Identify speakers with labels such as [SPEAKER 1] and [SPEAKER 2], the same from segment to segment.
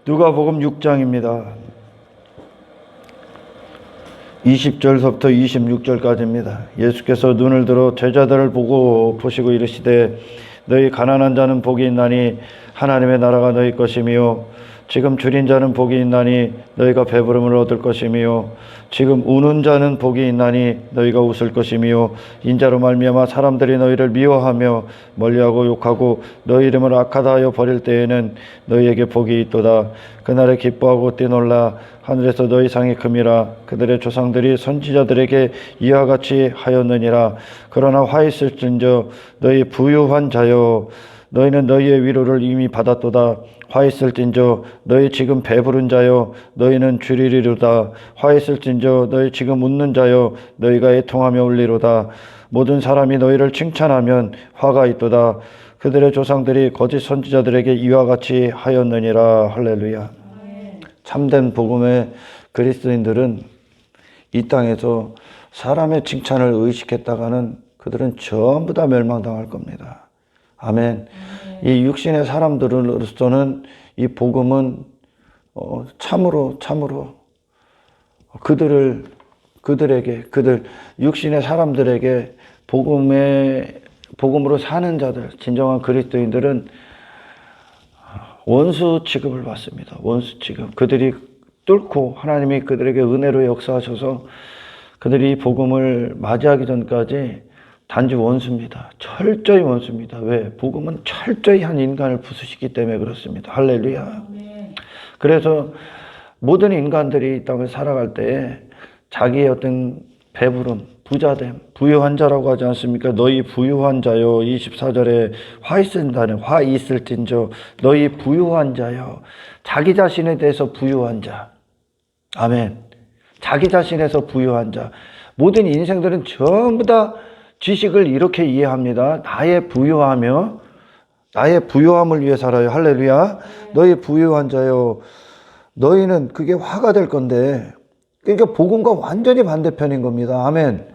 [SPEAKER 1] 누가복음 6장입니다. 20절서부터 26절까지입니다. 예수께서 눈을 들어 제자들을 보시고 이르시되 너희 가난한 자는 복이 있나니 하나님의 나라가 너희 것이며 지금 줄인 자는 복이 있나니 너희가 배부름을 얻을 것이며 지금 우는 자는 복이 있나니 너희가 웃을 것이며 인자로 말미암아 사람들이 너희를 미워하며 멀리하고 욕하고 너희 이름을 악하다 하여 버릴 때에는 너희에게 복이 있도다. 그날에 기뻐하고 뛰놀라. 하늘에서 너희 상이 큼이라. 그들의 조상들이 선지자들에게 이와 같이 하였느니라. 그러나 화 있을진저 너희 부유한 자여 너희는 너희의 위로를 이미 받았도다. 화 있을진저 너희 지금 배부른 자여 너희는 주리리로다. 화 있을진저 너희 지금 웃는 자여 너희가 애통하며 울리로다. 모든 사람이 너희를 칭찬하면 화가 있도다. 그들의 조상들이 거짓 선지자들에게 이와 같이 하였느니라. 할렐루야. 참된 복음의 그리스도인들은 이 땅에서 사람의 칭찬을 의식했다가는 그들은 전부 다 멸망당할 겁니다. 아멘. 이 육신의 사람들로서는 이 복음은 참으로 육신의 사람들에게 복음으로 사는 자들, 진정한 그리스도인들은 원수 취급을 받습니다. 원수 취급. 그들이 뚫고 하나님이 그들에게 은혜로 역사하셔서 그들이 복음을 맞이하기 전까지 단지 원수입니다. 철저히 원수입니다. 왜? 복음은 철저히 한 인간을 부수시기 때문에 그렇습니다. 할렐루야. 그래서 모든 인간들이 이 땅을 살아갈 때 자기의 어떤 배부름, 부자됨, 부유한 자라고 하지 않습니까? 너희 부유한 자여. 24절에 화 있을진저 너희 부유한 자여. 자기 자신에 대해서 부유한 자. 아멘. 자기 자신에서 부유한 자. 모든 인생들은 전부 다 지식을 이렇게 이해합니다. 나의 부유함을 위해 살아요. 할렐루야. 너희 부유한 자여. 너희는 그게 화가 될 건데, 그러니까 복음과 완전히 반대편인 겁니다. 아멘.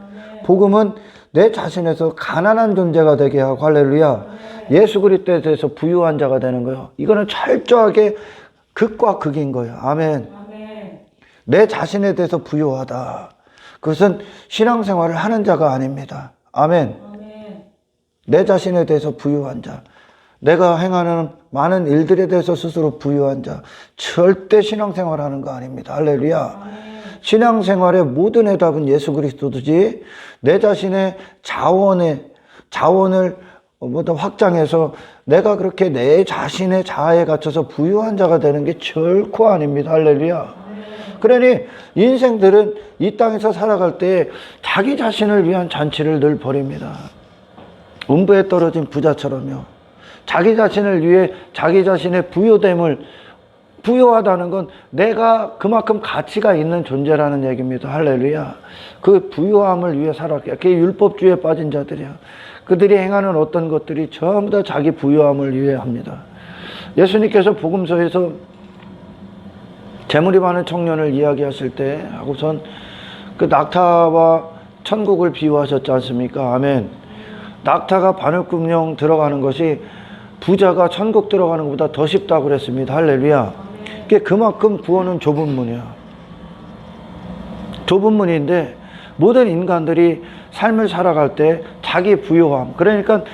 [SPEAKER 1] 복음은 내 자신에서 가난한 존재가 되게 하고, 할렐루야. 예수 그리스도에 대해서 부유한 자가 되는 거예요. 이거는 철저하게 극과 극인 거예요. 아멘. 내 자신에 대해서 부유하다. 그것은 신앙생활을 하는 자가 아닙니다. 아멘. 내 자신에 대해서 부유한 자. 내가 행하는 많은 일들에 대해서 스스로 부유한 자. 절대 신앙생활하는 거 아닙니다. 할렐루야. 신앙생활의 모든 해답은 예수 그리스도지, 내 자신의 자원을 확장해서 내가 그렇게 내 자신의 자아에 갇혀서 부유한 자가 되는 게 결코 아닙니다. 할렐루야. 그러니 인생들은 이 땅에서 살아갈 때 자기 자신을 위한 잔치를 늘 벌입니다. 음부에 떨어진 부자처럼요. 자기 자신을 위해 자기 자신의 부유하다는 건 내가 그만큼 가치가 있는 존재라는 얘기입니다. 할렐루야. 그 부유함을 위해 살았기에 그게 율법주의에 빠진 자들이야. 그들이 행하는 어떤 것들이 전부 다 자기 부유함을 위해 합니다. 예수님께서 복음서에서 재물이 많은 청년을 이야기하실 때 하고선 그 낙타와 천국을 비유하셨지 않습니까? 아멘. 낙타가 바늘구멍 들어가는 것이 부자가 천국 들어가는 것보다 더 쉽다고 그랬습니다. 할렐루야. 그만큼 구원은 좁은 문이야. 좁은 문인데 모든 인간들이 삶을 살아갈 때 자기 부유함, 그러니까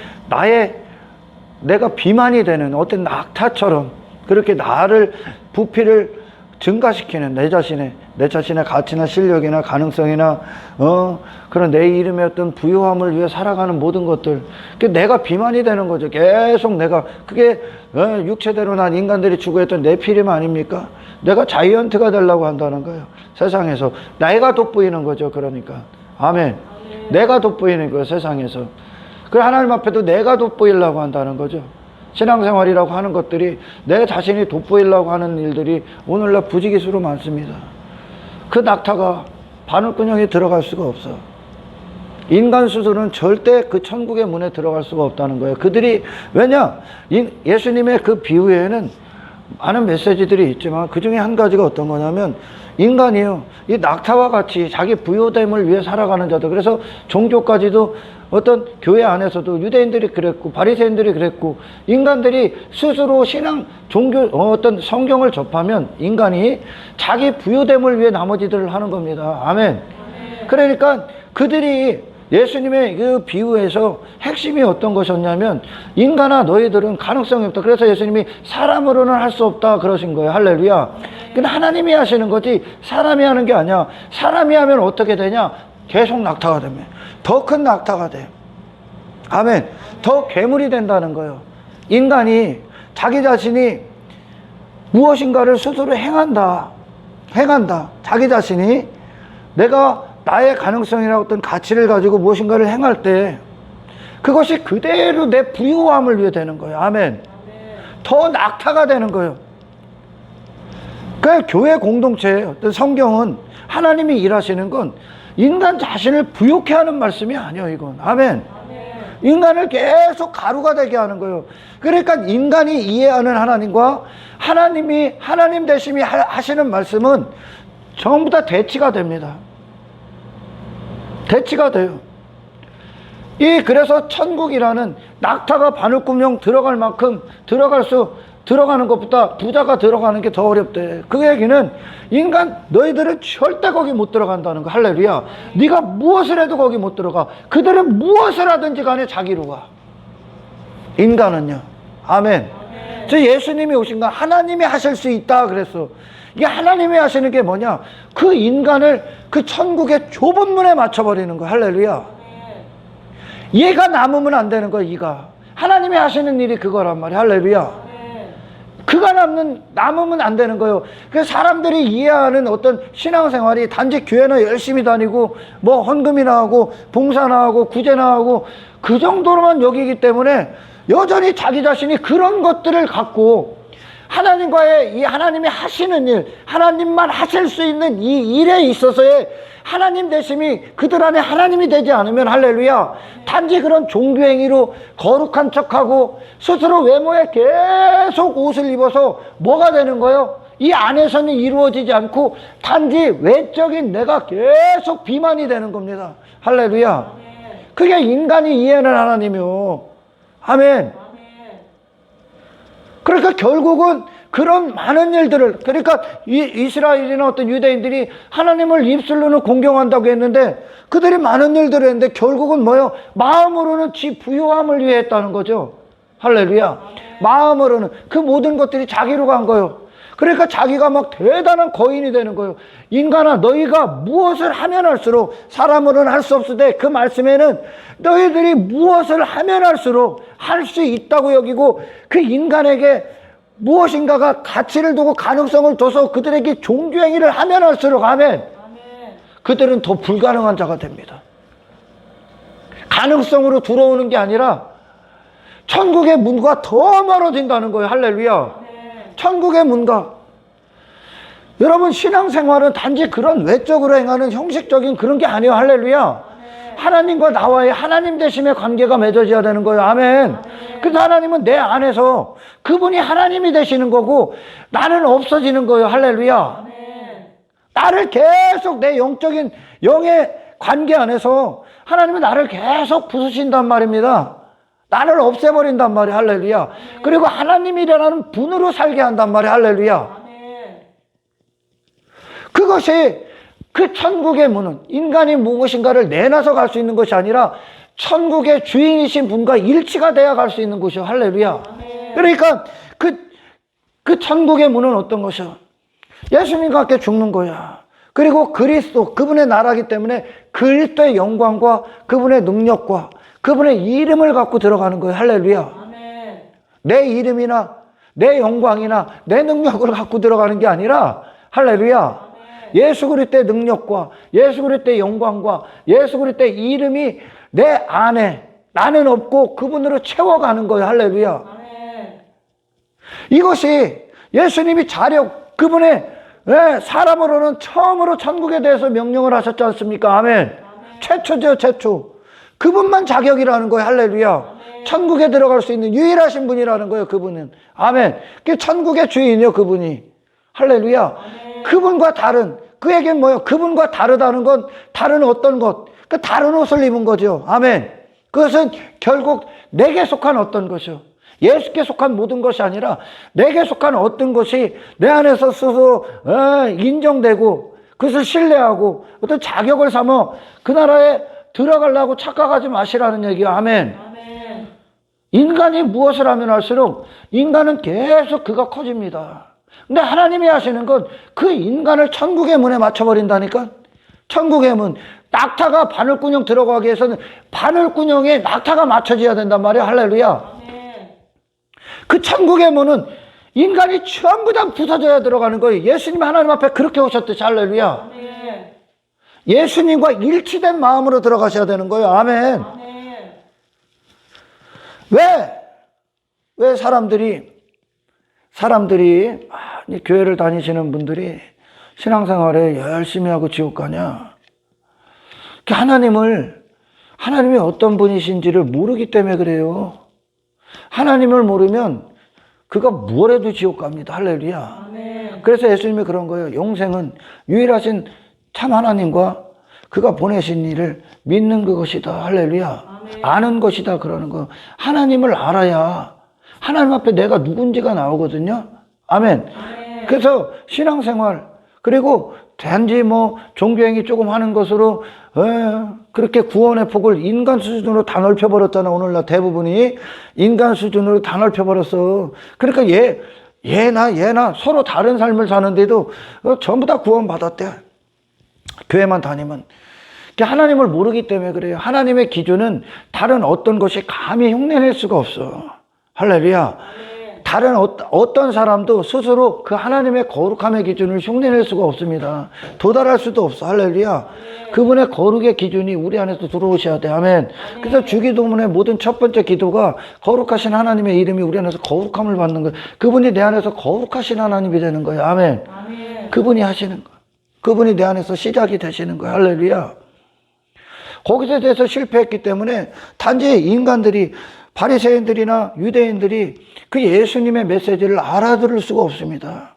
[SPEAKER 1] 내가 비만이 되는 어떤 낙타처럼 그렇게 나를 부피를 증가시키는 내 자신의 가치나 실력이나 가능성이나 그런 내 이름의 어떤 부유함을 위해 살아가는 모든 것들, 내가 비만이 되는 거죠. 계속 그게 육체대로 난 인간들이 추구했던 네피림 아닙니까? 내가 자이언트가 되려고 한다는 거예요. 세상에서 내가 돋보이는 거죠. 그러니까 아멘. 내가 돋보이는 거예요. 세상에서. 그래, 하나님 앞에도 내가 돋보이려고 한다는 거죠. 신앙생활이라고 하는 것들이 내 자신이 돋보이려고 하는 일들이 오늘날 부지기수로 많습니다. 그 낙타가 바늘구멍에 들어갈 수가 없어. 인간 스스로는 절대 그 천국의 문에 들어갈 수가 없다는 거예요. 그들이, 왜냐? 예수님의 그 비유에는 많은 메시지들이 있지만 그 중에 한 가지가 어떤 거냐면 인간이요, 이 낙타와 같이 자기 부요됨을 위해 살아가는 자들. 그래서 종교까지도 어떤 교회 안에서도 유대인들이 그랬고 바리새인들이 그랬고, 인간들이 스스로 신앙, 종교, 어떤 성경을 접하면 인간이 자기 부요됨을 위해 나머지들을 하는 겁니다. 아멘. 그러니까 그들이 예수님의 그 비유에서 핵심이 어떤 것이었냐면, 인간아 너희들은 가능성이 없다. 그래서 예수님이 사람으로는 할 수 없다 그러신 거예요. 할렐루야. 근데 하나님이 하시는 거지 사람이 하는 게 아니야. 사람이 하면 어떻게 되냐? 계속 낙타가 됩니다. 더 큰 낙타가 돼. 아멘. 더 괴물이 된다는 거예요. 인간이 자기 자신이 무엇인가를 스스로 행한다. 자기 자신이 내가 나의 가능성이라고 어떤 가치를 가지고 무엇인가를 행할 때 그것이 그대로 내 부유함을 위해 되는 거예요. 아멘. 더 낙타가 되는 거예요. 그러니까 교회 공동체의 어떤 성경은 하나님이 일하시는 건 인간 자신을 부욕해 하는 말씀이 아니에요. 이건. 아멘. 인간을 계속 가루가 되게 하는 거예요. 그러니까 인간이 이해하는 하나님과 하나님이 하나님 되심이 하시는 말씀은 전부 다 대치가 됩니다. 대치가 돼요. 그래서 천국이라는 낙타가 바늘구멍 들어갈 만큼 들어가는 것보다 부자가 들어가는 게 더 어렵대. 그 얘기는 인간 너희들은 절대 거기 못 들어간다는 거. 할렐루야. 네가 무엇을 해도 거기 못 들어가. 그들은 무엇을 하든지 간에 자기로 가. 인간은요. 아멘. 저 예수님이 오신 건 하나님이 하실 수 있다 그랬어. 이게 하나님이 하시는 게 뭐냐? 그 인간을 그 천국의 좁은 문에 맞춰버리는 거야. 할렐루야. 얘가 남으면 안 되는 거야. 얘가 하나님이 하시는 일이 그거란 말이야. 할렐루야. 그가 남으면 안 되는 거예요. 그래서 사람들이 이해하는 어떤 신앙생활이 단지 교회나 열심히 다니고 뭐 헌금이나 하고 봉사나 하고 구제나 하고 그 정도로만 여기기 때문에 여전히 자기 자신이 그런 것들을 갖고 하나님과의 이 하나님이 하시는 일, 하나님만 하실 수 있는 이 일에 있어서의 하나님 되심이 그들 안에 하나님이 되지 않으면, 할렐루야, 단지 그런 종교행위로 거룩한 척하고 스스로 외모에 계속 옷을 입어서 뭐가 되는 거예요? 이 안에서는 이루어지지 않고 단지 외적인 내가 계속 비만이 되는 겁니다. 할렐루야. 그게 인간이 이해하는 하나님이요. 아멘. 그러니까 결국은 그런 많은 일들을, 그러니까 이스라엘이나 어떤 유대인들이 하나님을 입술로는 공경한다고 했는데 그들이 많은 일들을 했는데 결국은 뭐요? 마음으로는 지 부요함을 위해 했다는 거죠. 할렐루야. 마음으로는 그 모든 것들이 자기로 간 거예요. 그러니까 자기가 막 대단한 거인이 되는 거예요. 인간아 너희가 무엇을 하면 할수록, 사람으로는 할 수 없으되 그 말씀에는 너희들이 무엇을 하면 할수록 할 수 있다고 여기고, 그 인간에게 무엇인가가 가치를 두고 가능성을 둬서 그들에게 종교행위를 하면 할수록, 아멘, 그들은 더 불가능한 자가 됩니다. 가능성으로 들어오는 게 아니라 천국의 문과 더 멀어진다는 거예요. 할렐루야. 천국의 문과. 여러분, 신앙생활은 단지 그런 외적으로 행하는 형식적인 그런 게 아니에요. 할렐루야. 하나님과 나와의 하나님 되심의 관계가 맺어져야 되는 거예요. 아멘. 그래서 하나님은 내 안에서 그분이 하나님이 되시는 거고 나는 없어지는 거예요. 할렐루야. 나를 계속 내 영적인 영의 관계 안에서 하나님은 나를 계속 부수신단 말입니다. 나를 없애버린단 말이야. 할렐루야. 그리고 하나님이라는 분으로 살게 한단 말이야. 할렐루야. 그것이 그 천국의 문은 인간이 무엇인가를 내놔서 갈 수 있는 것이 아니라 천국의 주인이신 분과 일치가 돼야 갈 수 있는 곳이요. 할렐루야. 그러니까 그 천국의 문은 어떤 것이요? 예수님과 함께 죽는 거야. 그리고 그리스도, 그분의 나라기 때문에 그리스도의 영광과 그분의 능력과 그분의 이름을 갖고 들어가는 거예요. 할렐루야. 내 이름이나 내 영광이나 내 능력을 갖고 들어가는 게 아니라, 할렐루야, 예수 그리스도의 능력과 예수 그리스도의 영광과 예수 그리스도의 이름이 내 안에, 나는 없고 그분으로 채워가는 거예요. 할렐루야. 이것이 예수님이 그분의 사람으로는 처음으로 천국에 대해서 명령을 하셨지 않습니까? 아멘. 최초죠, 최초. 그분만 자격이라는 거예요. 할렐루야. 천국에 들어갈 수 있는 유일하신 분이라는 거예요, 그분은. 아멘. 그 천국의 주인이요, 그분이. 할렐루야. 그분과 다른, 그에겐 뭐예요? 그분과 다르다는 건 다른 어떤 것, 그 다른 옷을 입은 거죠. 아멘. 그것은 결국 내게 속한 어떤 것이요. 예수께 속한 모든 것이 아니라 내게 속한 어떤 것이 내 안에서 스스로 인정되고 그것을 신뢰하고 어떤 자격을 삼아 그 나라에 들어가려고 착각하지 마시라는 얘기예요. 아멘.
[SPEAKER 2] 아멘.
[SPEAKER 1] 인간이 무엇을 하면 할수록 인간은 계속 그가 커집니다. 근데 하나님이 하시는 건 그 인간을 천국의 문에 맞춰버린다니까. 천국의 문. 낙타가 바늘구녕 들어가기 위해서는 바늘구녕에 낙타가 맞춰져야 된단 말이에요. 할렐루야.
[SPEAKER 2] 아멘.
[SPEAKER 1] 그 천국의 문은 인간이 전부 다 부서져야 들어가는 거예요. 예수님 하나님 앞에 그렇게 오셨듯이. 할렐루야.
[SPEAKER 2] 아멘.
[SPEAKER 1] 예수님과 일치된 마음으로 들어가셔야 되는 거예요. 아멘.
[SPEAKER 2] 아멘.
[SPEAKER 1] 왜 사람들이 교회를 다니시는 분들이 신앙생활에 열심히 하고 지옥 가냐? 하나님이 어떤 분이신지를 모르기 때문에 그래요. 하나님을 모르면 그가 뭘 해도 지옥 갑니다. 할렐루야.
[SPEAKER 2] 아멘.
[SPEAKER 1] 그래서 예수님이 그런 거예요. 용생은 유일하신 참 하나님과 그가 보내신 일을 믿는 그것이다. 할렐루야.
[SPEAKER 2] 아멘.
[SPEAKER 1] 아는 것이다. 그러는 거. 하나님을 알아야 하나님 앞에 내가 누군지가 나오거든요. 아멘.
[SPEAKER 2] 아멘.
[SPEAKER 1] 그래서 신앙생활, 그리고 단지 종교행위 조금 하는 것으로 그렇게 구원의 폭을 인간 수준으로 다 넓혀버렸잖아. 오늘날 대부분이 인간 수준으로 다 넓혀버렸어. 그러니까 얘나 서로 다른 삶을 사는데도 전부 다 구원받았대. 교회만 다니면. 하나님을 모르기 때문에 그래요. 하나님의 기준은 다른 어떤 것이 감히 흉내낼 수가 없어. 할렐루야. 다른 어떤 사람도 스스로 그 하나님의 거룩함의 기준을 흉내낼 수가 없습니다. 도달할 수도 없어. 할렐루야. 그분의 거룩의 기준이 우리 안에서 들어오셔야 돼. 아멘. 그래서 주기도문의 모든 첫 번째 기도가 거룩하신 하나님의 이름이 우리 안에서 거룩함을 받는 거예요. 그분이 내 안에서 거룩하신 하나님이 되는 거예요. 아멘. 그분이 하시는 거예요. 그분이 내 안에서 시작이 되시는 거예요. 할렐루야. 거기서 대해서 실패했기 때문에 단지 인간들이, 바리새인들이나 유대인들이 그 예수님의 메시지를 알아들을 수가 없습니다.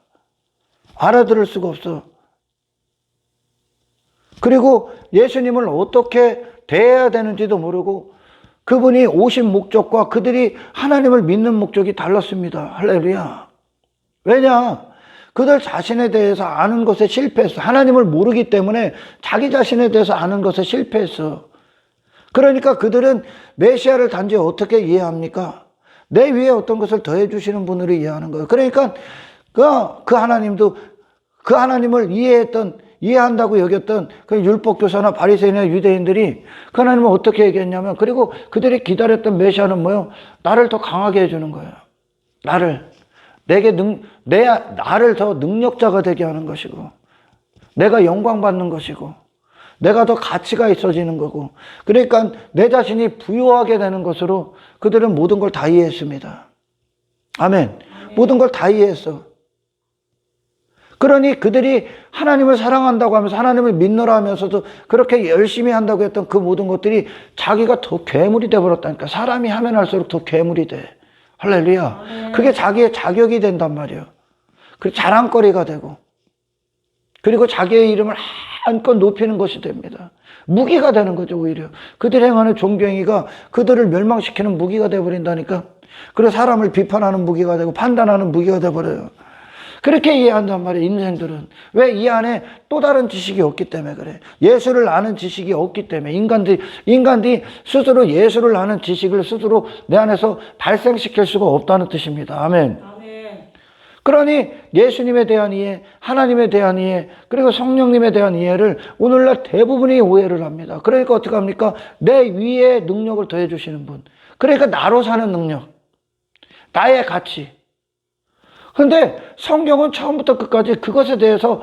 [SPEAKER 1] 알아들을 수가 없어. 그리고 예수님을 어떻게 대해야 되는지도 모르고 그분이 오신 목적과 그들이 하나님을 믿는 목적이 달랐습니다. 할렐루야. 왜냐? 그들 자신에 대해서 아는 것에 실패했어. 하나님을 모르기 때문에 자기 자신에 대해서 아는 것에 실패했어. 그러니까 그들은 메시아를 단지 어떻게 이해합니까? 내 위에 어떤 것을 더해 주시는 분으로 이해하는 거예요. 그러니까 그 하나님도 그 하나님을 이해한다고 여겼던 그 율법교사나 바리새인이나 유대인들이 그 하나님을 어떻게 얘기했냐면, 그리고 그들이 기다렸던 메시아는 뭐예요? 나를 더 강하게 해주는 거예요. 나를 더 능력자가 되게 하는 것이고, 내가 영광 받는 것이고, 내가 더 가치가 있어지는 거고, 그러니까 내 자신이 부유하게 되는 것으로 그들은 모든 걸 다 이해했습니다. 아멘. 모든 걸 다 이해했어. 그러니 그들이 하나님을 사랑한다고 하면서 하나님을 믿노라 하면서도 그렇게 열심히 한다고 했던 그 모든 것들이 자기가 더 괴물이 돼버렸다니까. 사람이 하면 할수록 더 괴물이 돼. 할렐루야. 그게 자기의 자격이 된단 말이에요. 그리고 자랑거리가 되고, 그리고 자기의 이름을 한껏 높이는 것이 됩니다. 무기가 되는 거죠. 오히려 그들이 행하는 종교행위가 그들을 멸망시키는 무기가 되어버린다니까. 그래서 사람을 비판하는 무기가 되고 판단하는 무기가 되어버려요. 그렇게 이해한단 말이에요. 인생들은. 왜? 이 안에 또 다른 지식이 없기 때문에 그래. 예수를 아는 지식이 없기 때문에. 인간들이 스스로 예수를 아는 지식을 스스로 내 안에서 발생시킬 수가 없다는 뜻입니다. 아멘. 그러니 예수님에 대한 이해, 하나님에 대한 이해, 그리고 성령님에 대한 이해를 오늘날 대부분이 오해를 합니다. 그러니까 어떻게 합니까? 내 위에 능력을 더해 주시는 분. 그러니까 나로 사는 능력, 나의 가치. 근데 성경은 처음부터 끝까지 그것에 대해서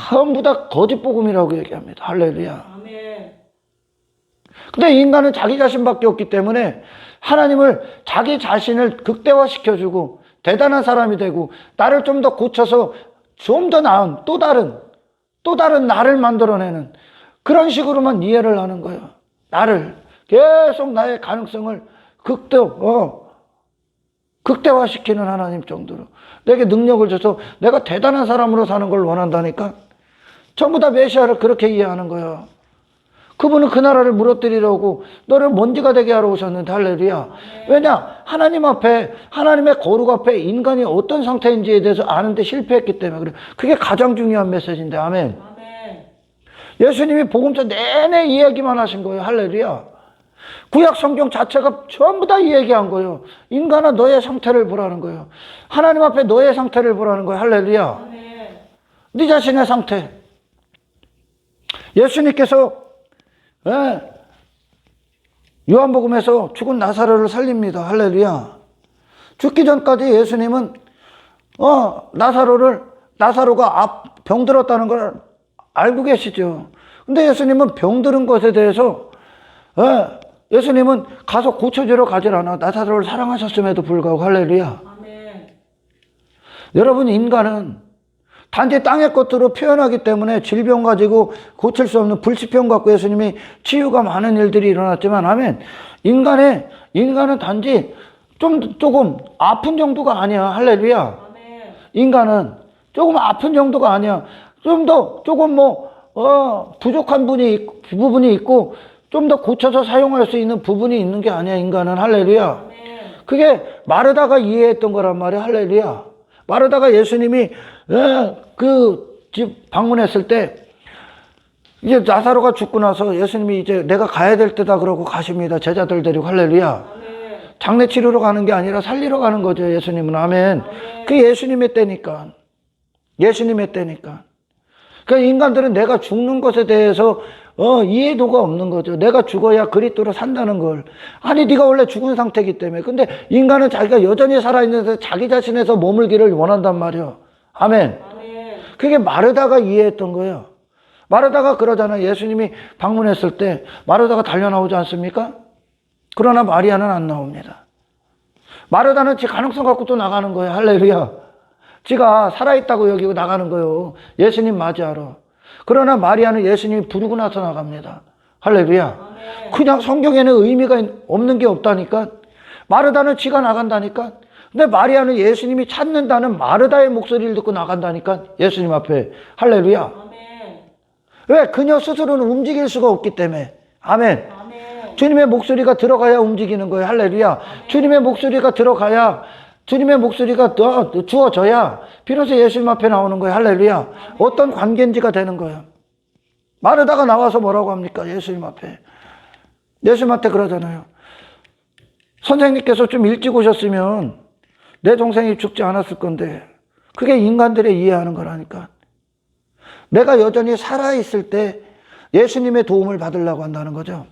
[SPEAKER 1] 전부 다 거짓 복음이라고 얘기합니다. 할렐루야. 근데 인간은 자기 자신밖에 없기 때문에 하나님을, 자기 자신을 극대화시켜주고 대단한 사람이 되고 나를 좀 더 고쳐서 좀 더 나은 또 다른 나를 만들어내는 그런 식으로만 이해를 하는 거예요. 나를 계속 나의 가능성을 극대화시키는 하나님 정도로 내게 능력을 줘서 내가 대단한 사람으로 사는 걸 원한다니까. 전부 다 메시아를 그렇게 이해하는 거야. 그분은 그 나라를 무너뜨리려고 너를 먼지가 되게 하러 오셨는데, 할렐루야. 왜냐? 하나님 앞에, 하나님의 거룩 앞에 인간이 어떤 상태인지에 대해서 아는데 실패했기 때문에 그래. 그게 가장 중요한 메시지인데, 아멘. 예수님이 복음서 내내 이야기만 하신 거예요. 할렐루야. 구약 성경 자체가 전부 다 이야기한 거예요. 인간아, 너의 상태를 보라는 거예요. 하나님 앞에 너의 상태를 보라는 거예요. 할렐루야. 네 자신의 상태. 예수님께서 요한복음에서 죽은 나사로를 살립니다. 할렐루야. 죽기 전까지 예수님은 나사로가 병들었다는 걸 알고 계시죠. 근데 예수님은 병들은 것에 대해서 예수님은 가서 고쳐주러 가질 않아. 나사로를 사랑하셨음에도 불구하고. 할렐루야. 아멘. 여러분, 인간은 단지 땅의 것으로 표현하기 때문에 질병 가지고 고칠 수 없는 불치병 갖고 예수님이 치유가 많은 일들이 일어났지만, 아멘. 인간은 단지 조금 아픈 정도가 아니야. 할렐루야. 아멘. 인간은 조금 아픈 정도가 아니야. 조금 부족한 부분이 있고 좀 더 고쳐서 사용할 수 있는 부분이 있는 게 아니야. 인간은. 할렐루야. 아멘. 그게 마르다가 이해했던 거란 말이야. 할렐루야. 마르다가 예수님이 그 집 방문했을 때 이제 나사로가 죽고 나서 예수님이 이제 내가 가야 될 때다 그러고 가십니다. 제자들 데리고. 할렐루야. 아멘. 장례 치르러 가는 게 아니라 살리러 가는 거죠. 예수님은. 아멘. 아멘. 그게 예수님의 때니까. 예수님의 때니까. 그러니까 인간들은 내가 죽는 것에 대해서 이해도가 없는 거죠. 내가 죽어야 그리스도로 산다는 걸. 아니, 네가 원래 죽은 상태이기 때문에. 근데 인간은 자기가 여전히 살아있는데 자기 자신에서 머물기를 원한단 말이에요. 아멘. 아멘. 그게 마르다가 이해했던 거예요. 마르다가 그러잖아요. 예수님이 방문했을 때 마르다가 달려나오지 않습니까? 그러나 마리아는 안 나옵니다. 마르다는 지 가능성 갖고 또 나가는 거예요. 할렐루야. 지가 살아있다고 여기고 나가는 거예요. 예수님 맞이하러. 그러나 마리아는 예수님이 부르고 나서 나갑니다. 할렐루야. 아멘. 그냥 성경에는 의미가 없는 게 없다니까. 마르다는 지가 나간다니까. 근데 마리아는 예수님이 찾는다는 마르다의 목소리를 듣고 나간다니까. 예수님 앞에. 할렐루야. 아멘. 왜? 그녀 스스로는 움직일 수가 없기 때문에. 아멘. 아멘. 주님의 목소리가 들어가야 움직이는 거예요. 할렐루야. 아멘. 주님의 목소리가 들어가야, 주님의 목소리가 주어져야 비로소 예수님 앞에 나오는 거예요. 할렐루야. 아멘. 어떤 관계인지가 되는 거예요. 마르다가 나와서 뭐라고 합니까? 예수님 앞에. 예수님한테 그러잖아요. 선생님께서 좀 일찍 오셨으면 내 동생이 죽지 않았을 건데. 그게 인간들의 이해하는 거라니까. 내가 여전히 살아있을 때 예수님의 도움을 받으려고 한다는 거죠.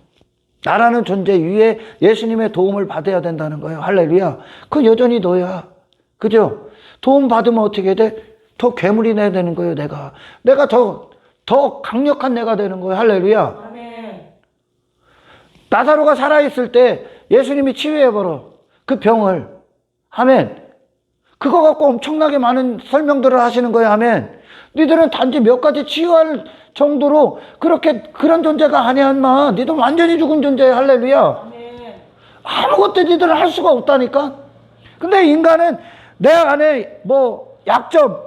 [SPEAKER 1] 나라는 존재 위에 예수님의 도움을 받아야 된다는 거예요. 할렐루야. 그건 여전히 너야. 그죠? 도움 받으면 어떻게 돼? 더 괴물이 내야 되는 거예요. 내가 더 강력한 내가 되는 거예요. 할렐루야. 아멘. 나사로가 살아있을 때 예수님이 치유해버려. 그 병을. 아멘. 그거 갖고 엄청나게 많은 설명들을 하시는 거예요. 아멘. 니들은 단지 몇 가지 치유할 정도로 그런 존재가 아니야, 인마. 니들 완전히 죽은 존재야. 할렐루야. 아멘. 아무것도 니들은 할 수가 없다니까. 근데 인간은 내 안에 약점,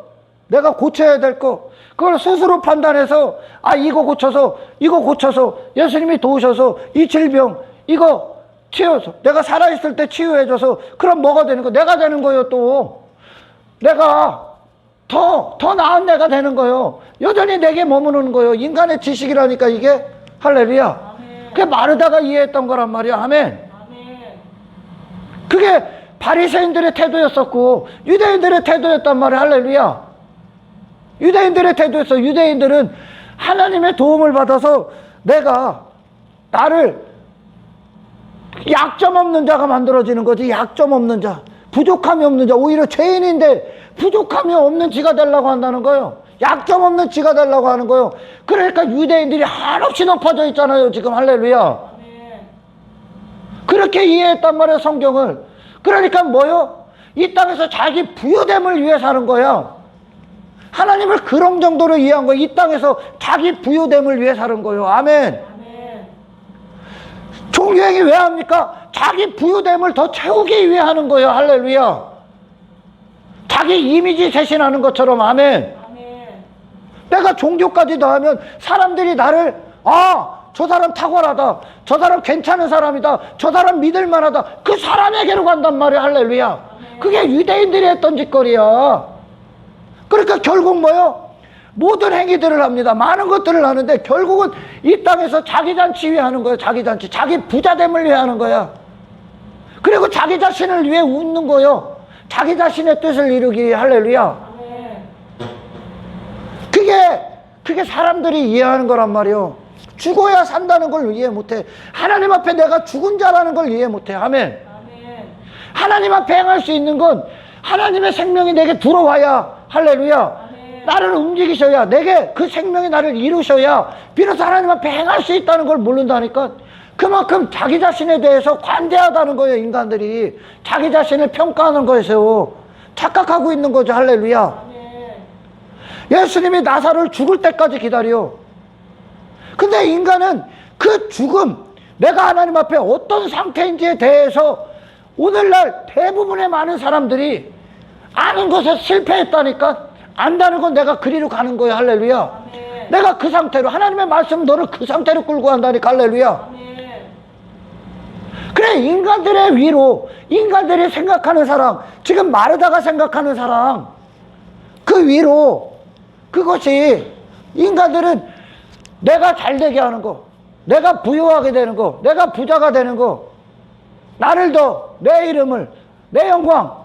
[SPEAKER 1] 내가 고쳐야 될 거, 그걸 스스로 판단해서, 이거 고쳐서, 예수님이 도우셔서, 이 질병, 이거 치유해서, 내가 살아있을 때 치유해줘서, 그럼 뭐가 되는 거? 내가 되는 거예요, 또. 내가 더 나은 내가 되는 거예요. 여전히 내게 머무르는 거예요. 인간의 지식이라니까, 이게. 할렐루야. 아멘. 그게 마르다가 이해했던 거란 말이야. 아멘. 아멘. 그게 바리새인들의 태도였었고, 유대인들의 태도였단 말이야. 할렐루야. 유대인들의 태도였어. 유대인들은 하나님의 도움을 받아서 나를 약점 없는 자가 만들어지는 거지. 약점 없는 자, 부족함이 없는 자, 오히려 죄인인데 부족함이 없는 지가 되려고 한다는 거예요. 약점 없는 지가 되려고 하는 거예요. 그러니까 유대인들이 한없이 높아져 있잖아요, 지금. 할렐루야. 그렇게 이해했단 말이에요, 성경을. 그러니까 뭐요? 이 땅에서 자기 부유됨을 위해 사는 거야. 하나님을 그런 정도로 이해한 거예요. 이 땅에서 자기 부유됨을 위해 사는 거예요. 아멘. 종교행위 왜 합니까? 자기 부유됨을 더 채우기 위해 하는 거예요. 할렐루야. 자기 이미지 쇄신하는 것처럼. 아멘. 내가 종교까지 더 하면 사람들이 나를 저 사람 탁월하다, 저 사람 괜찮은 사람이다, 저 사람 믿을만하다, 그 사람에게로 간단 말이야. 할렐루야. 그게 유대인들이 했던 짓거리야. 그러니까 결국 뭐요? 모든 행위들을 합니다. 많은 것들을 하는데 결국은 이 땅에서 자기 잔치 위해 하는 거예요. 자기 잔치, 자기 부자됨을 위해 하는 거야. 그리고 자기 자신을 위해 웃는 거예요. 자기 자신의 뜻을 이루기 위해. 할렐루야. 그게 사람들이 이해하는 거란 말이요. 죽어야 산다는 걸 이해 못해. 하나님 앞에 내가 죽은 자라는 걸 이해 못해. 아멘. 하나님 앞에 행할 수 있는 건 하나님의 생명이 내게 들어와야. 할렐루야. 나를 움직이셔야, 내게 그 생명이 나를 이루셔야 비로소 하나님 앞에 행할 수 있다는 걸 모른다니까. 그만큼 자기 자신에 대해서 관대하다는 거예요. 인간들이 자기 자신을 평가하는 거에서 착각하고 있는 거죠. 할렐루야. 예수님이 나사로를 죽을 때까지 기다려. 근데 인간은 그 죽음, 내가 하나님 앞에 어떤 상태인지에 대해서 오늘날 대부분의 많은 사람들이 아는 것에 실패했다니까. 안다는 건 내가 그리로 가는 거야. 할렐루야. 내가 그 상태로, 하나님의 말씀 너를 그 상태로 끌고 간다니까. 할렐루야. 그래, 인간들의 위로, 인간들이 생각하는 사랑, 지금 마르다가 생각하는 사랑, 그 위로, 그것이 인간들은 내가 잘되게 하는 거, 내가 부유하게 되는 거, 내가 부자가 되는 거, 나를 더, 내 이름을, 내 영광,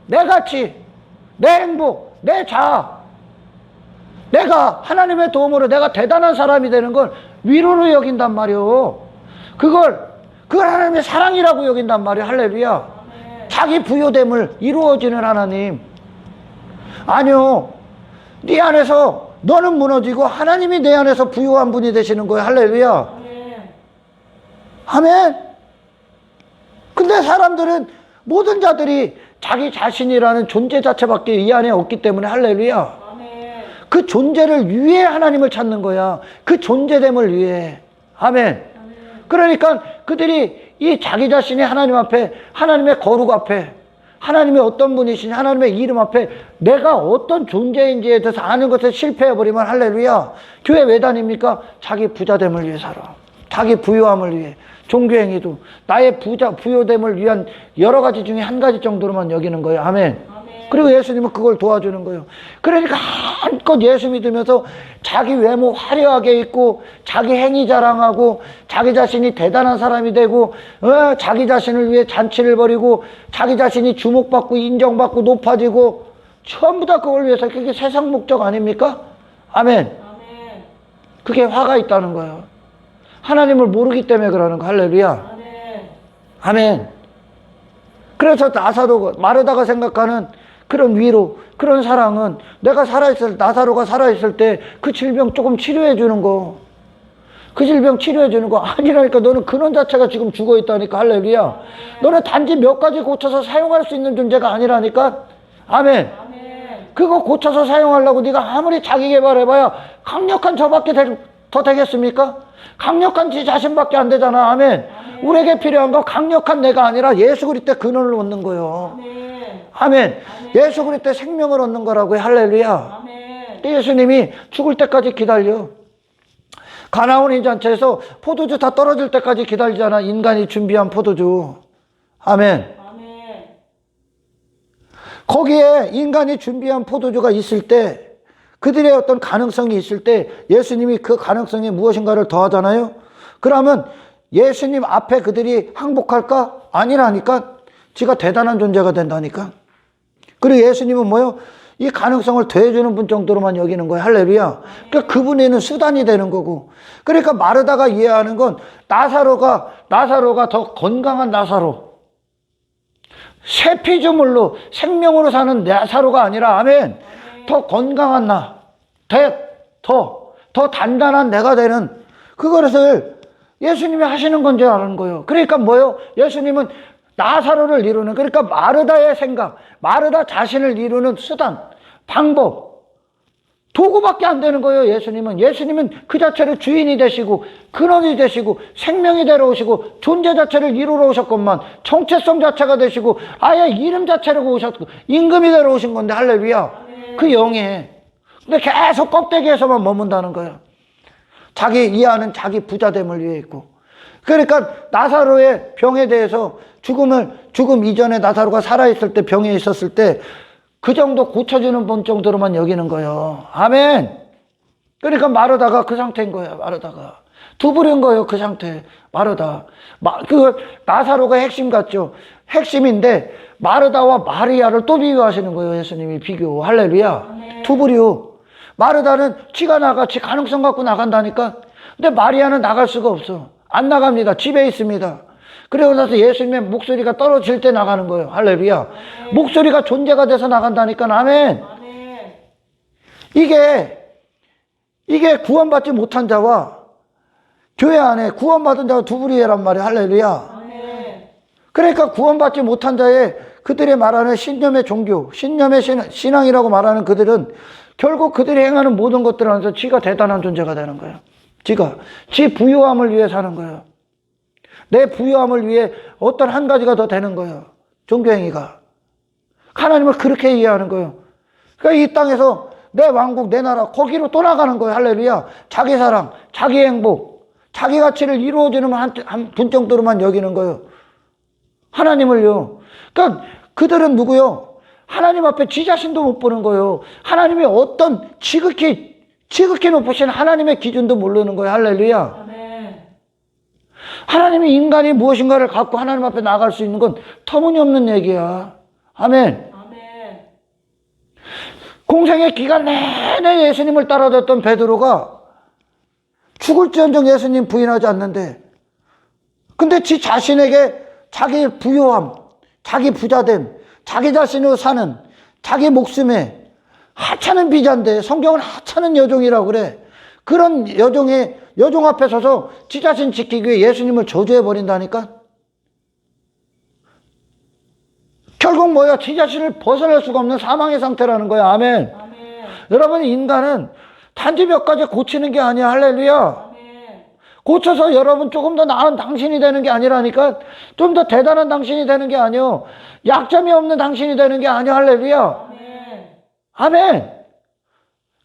[SPEAKER 1] 내 가치, 내 행복, 내 자아, 내가 하나님의 도움으로 내가 대단한 사람이 되는 걸 위로로 여긴단 말이오. 그걸 하나님의 사랑이라고 여긴단 말이오. 할렐루야. 자기 부유됨을 이루어지는 하나님. 아니요, 네 안에서 너는 무너지고 하나님이 내 안에서 부유한 분이 되시는 거예요. 할렐루야. 아멘. 근데 사람들은, 모든 자들이 자기 자신이라는 존재 자체밖에 이 안에 없기 때문에. 할렐루야. 그 존재를 위해 하나님을 찾는 거야. 그 존재됨을 위해. 아멘. 그러니까 그들이 이 자기 자신이 하나님 앞에, 하나님의 거룩 앞에, 하나님이 어떤 분이시냐, 하나님의 이름 앞에 내가 어떤 존재인지에 대해서 아는 것에 실패해버리면. 할렐루야. 교회 왜 다닙니까? 자기 부자됨을 위해 살아. 자기 부유함을 위해. 종교행위도 나의 부유됨을 위한 여러 가지 중에 한 가지 정도로만 여기는 거예요. 아멘. 그리고 예수님은 그걸 도와주는 거예요. 그러니까 한껏 예수 믿으면서 자기 외모 화려하게 입고, 자기 행위 자랑하고, 자기 자신이 대단한 사람이 되고, 자기 자신을 위해 잔치를 벌이고, 자기 자신이 주목받고 인정받고 높아지고, 전부 다 그걸 위해서. 그게 세상 목적 아닙니까? 아멘. 그게 화가 있다는 거예요. 하나님을 모르기 때문에 그러는 거. 할렐루야. 아멘. 그래서 나사로가, 마르다가 생각하는 그런 위로, 그런 사랑은 내가 살아있을, 나사로가 살아있을 때 그 질병 조금 치료해 주는 거, 그 질병 치료해 주는 거 아니라니까. 너는 근원 자체가 지금 죽어 있다니까. 할렐루야. 너는 단지 몇 가지 고쳐서 사용할 수 있는 존재가 아니라니까. 아멘. 그거 고쳐서 사용하려고 네가 아무리 자기 개발해봐야 강력한 저밖에 더 되겠습니까? 강력한 지 자신밖에 안 되잖아. 아멘. 우리에게 필요한 거 강력한 내가 아니라 예수 그리스도의 근원을 얻는 거예요. 아멘. 예수 그리스도의 생명을 얻는 거라고요. 할렐루야. 예수님이 죽을 때까지 기다려. 가나온 잔치에서 포도주 다 떨어질 때까지 기다리잖아. 인간이 준비한 포도주. 아멘. 거기에 인간이 준비한 포도주가 있을 때, 그들의 어떤 가능성이 있을 때 예수님이 그 가능성에 무엇인가를 더하잖아요. 그러면 예수님 앞에 그들이 항복할까? 아니라니까. 지가 대단한 존재가 된다니까. 그리고 예수님은 뭐요? 이 가능성을 더해주는 분 정도로만 여기는 거예요. 할렐루야. 그러니까 그분에는 수단이 되는 거고. 그러니까 마르다가 이해하는 건 나사로가 더 건강한 나사로, 새 피조물로 생명으로 사는 나사로가 아니라, 아멘, 더 건강한 더 단단한 내가 되는 그것을 예수님이 하시는 건지 아는 거예요. 그러니까 뭐요? 예수님은 나사로를 이루는, 그러니까 마르다의 생각, 마르다 자신을 이루는 수단, 방법, 도구밖에 안 되는 거예요. 예수님은 그 자체를 주인이 되시고 근원이 되시고 생명이 되러 오시고 존재 자체를 이루러 오셨건만 정체성 자체가 되시고 아예 이름 자체를 오셨고 임금이 되러 오신 건데 할렐루야. 그 영에 근데 계속 껍데기에서만 머문다는 거예요. 자기 이해하는 자기 부자됨을 위해 있고. 그러니까 나사로의 병에 대해서 죽음 이전에 나사로가 살아있을 때 병에 있었을 때 그 정도 고쳐주는 분 정도로만 여기는 거예요. 아멘. 그러니까 마르다가 그 상태인 거예요. 마르다가 두부린 거예요. 그 상태. 마르다. 그 나사로가 핵심 같죠. 핵심인데 마르다와 마리아를 또 비교하시는 거예요. 예수님이 비교. 할렐루야. 두부리오. 마르다는 지가 나가, 지 가능성 갖고 나간다니까. 근데 마리아는 나갈 수가 없어. 안 나갑니다. 집에 있습니다. 그러고 나서 예수님의 목소리가 떨어질 때 나가는 거예요. 할렐루야. 아멘. 목소리가 존재가 돼서 나간다니까. 아멘. 아멘. 이게 구원받지 못한 자와 교회 안에 구원받은 자와 두부리에란 말이에요. 할렐루야. 아멘. 그러니까 구원받지 못한 자의 그들의 말하는 신념의 종교, 신념의 신앙이라고 말하는 그들은 결국 그들이 행하는 모든 것들 안에서 지가 대단한 존재가 되는 거예요. 지 부유함을 위해 사는 거예요. 내 부유함을 위해 어떤 한 가지가 더 되는 거예요. 종교행위가. 하나님을 그렇게 이해하는 거예요. 그러니까 이 땅에서 내 왕국, 내 나라, 거기로 또 나가는 거예요. 할렐루야. 자기 사랑, 자기 행복, 자기 가치를 이루어지는 한 분 정도로만 여기는 거예요. 하나님을요. 그러니까 그들은 누구요? 하나님 앞에 지 자신도 못 보는 거예요. 하나님의 어떤 지극히 높으신 하나님의 기준도 모르는 거예요. 할렐루야. 하나님이 인간이 무엇인가를 갖고 하나님 앞에 나갈 수 있는 건 터무니없는 얘기야. 아멘. 아멘. 공생의 기간 내내 예수님을 따라다녔던 베드로가 죽을지언정 예수님 부인하지 않는데, 근데 지 자신에게 자기 부요함, 자기 부자됨, 자기 자신으로 사는 자기 목숨에 하찮은 비자인데 성경은 하찮은 여종이라고 그래. 그런 여종 앞에 서서 지 자신 지키기 위해 예수님을 저주해 버린다니까. 결국 뭐야? 지 자신을 벗어날 수가 없는 사망의 상태라는 거야. 아멘. 아멘. 여러분, 인간은 단지 몇 가지 고치는 게 아니야. 할렐루야. 아멘. 고쳐서 여러분 조금 더 나은 당신이 되는 게 아니라니까. 좀 더 대단한 당신이 되는 게 아니요. 약점이 없는 당신이 되는 게 아니야. 할렐루야. 아멘. 아멘.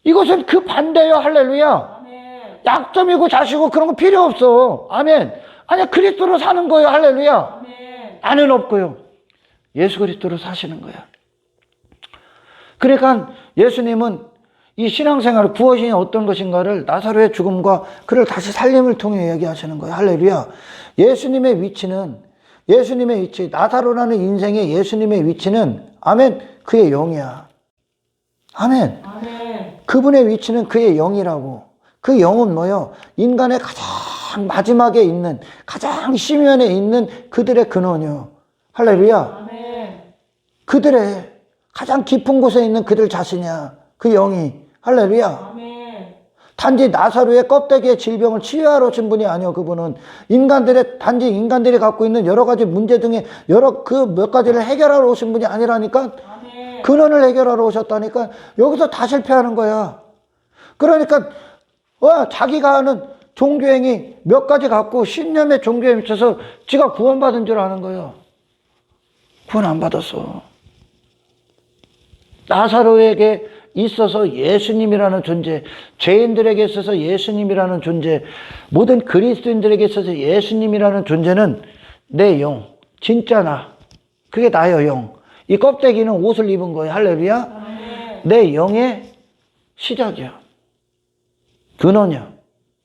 [SPEAKER 1] 이것은 그 반대요. 할렐루야. 아멘. 약점이고 자시고 그런 거 필요 없어. 아멘. 아니야, 그리스도로 사는 거예요. 할렐루야. 아멘. 나는 없고요. 예수 그리스도로 사시는 거야. 그러니까 예수님은 이 신앙생활, 구원이 어떤 것인가를 나사로의 죽음과 그를 다시 살림을 통해 얘기하시는 거예요. 할렐루야. 예수님의 위치, 나사로라는 인생의 예수님의 위치는, 아멘, 그의 영이야. 아멘. 아멘. 그분의 위치는 그의 영이라고. 그 영은 뭐요? 인간의 가장 마지막에 있는, 가장 심연에 있는 그들의 근원이요. 할렐루야. 아멘. 그들의 가장 깊은 곳에 있는 그들 자신이야. 그 영이. 할렐루야. 아멘. 단지 나사로의 껍데기의 질병을 치유하러 오신 분이 아니요. 그분은 단지 인간들이 갖고 있는 여러 가지 문제 등의 그 몇 가지를 해결하러 오신 분이 아니라니까. 아멘. 근원을 해결하러 오셨다니까. 여기서 다 실패하는 거야. 그러니까 자기가 하는 종교행위 몇 가지 갖고 신념의 종교에 미쳐서 지가 구원받은 줄 아는 거예요. 구원 안 받았어. 나사로에게 있어서 예수님이라는 존재, 죄인들에게 있어서 예수님이라는 존재, 모든 그리스도인들에게 있어서 예수님이라는 존재는 내 영, 진짜 나, 그게 나의 영. 이 껍데기는 옷을 입은 거예요. 할렐루야. 아멘. 내 영의 시작이야. 근원이야.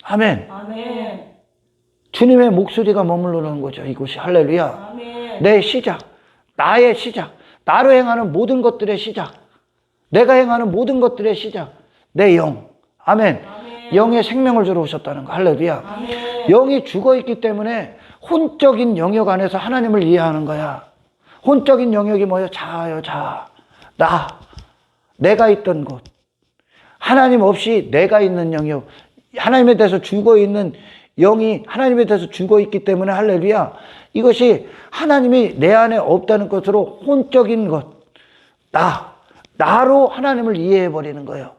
[SPEAKER 1] 아멘. 아멘. 주님의 목소리가 머무르는 거죠. 이곳이. 할렐루야. 아멘. 내 시작, 나의 시작, 나로 행하는 모든 것들의 시작, 내가 행하는 모든 것들의 시작, 내 영. 아멘. 아멘. 영의 생명을 주러 오셨다는 거. 할렐루야. 아멘. 영이 죽어있기 때문에 혼적인 영역 안에서 하나님을 이해하는 거야. 혼적인 영역이 뭐예요? 자아요, 자아. 내가 있던 곳. 하나님 없이 내가 있는 영역. 하나님에 대해서 죽어있는 영이 하나님에 대해서 죽어있기 때문에 할렐루야. 이것이 하나님이 내 안에 없다는 것으로 혼적인 것. 나로 하나님을 이해해버리는 거예요.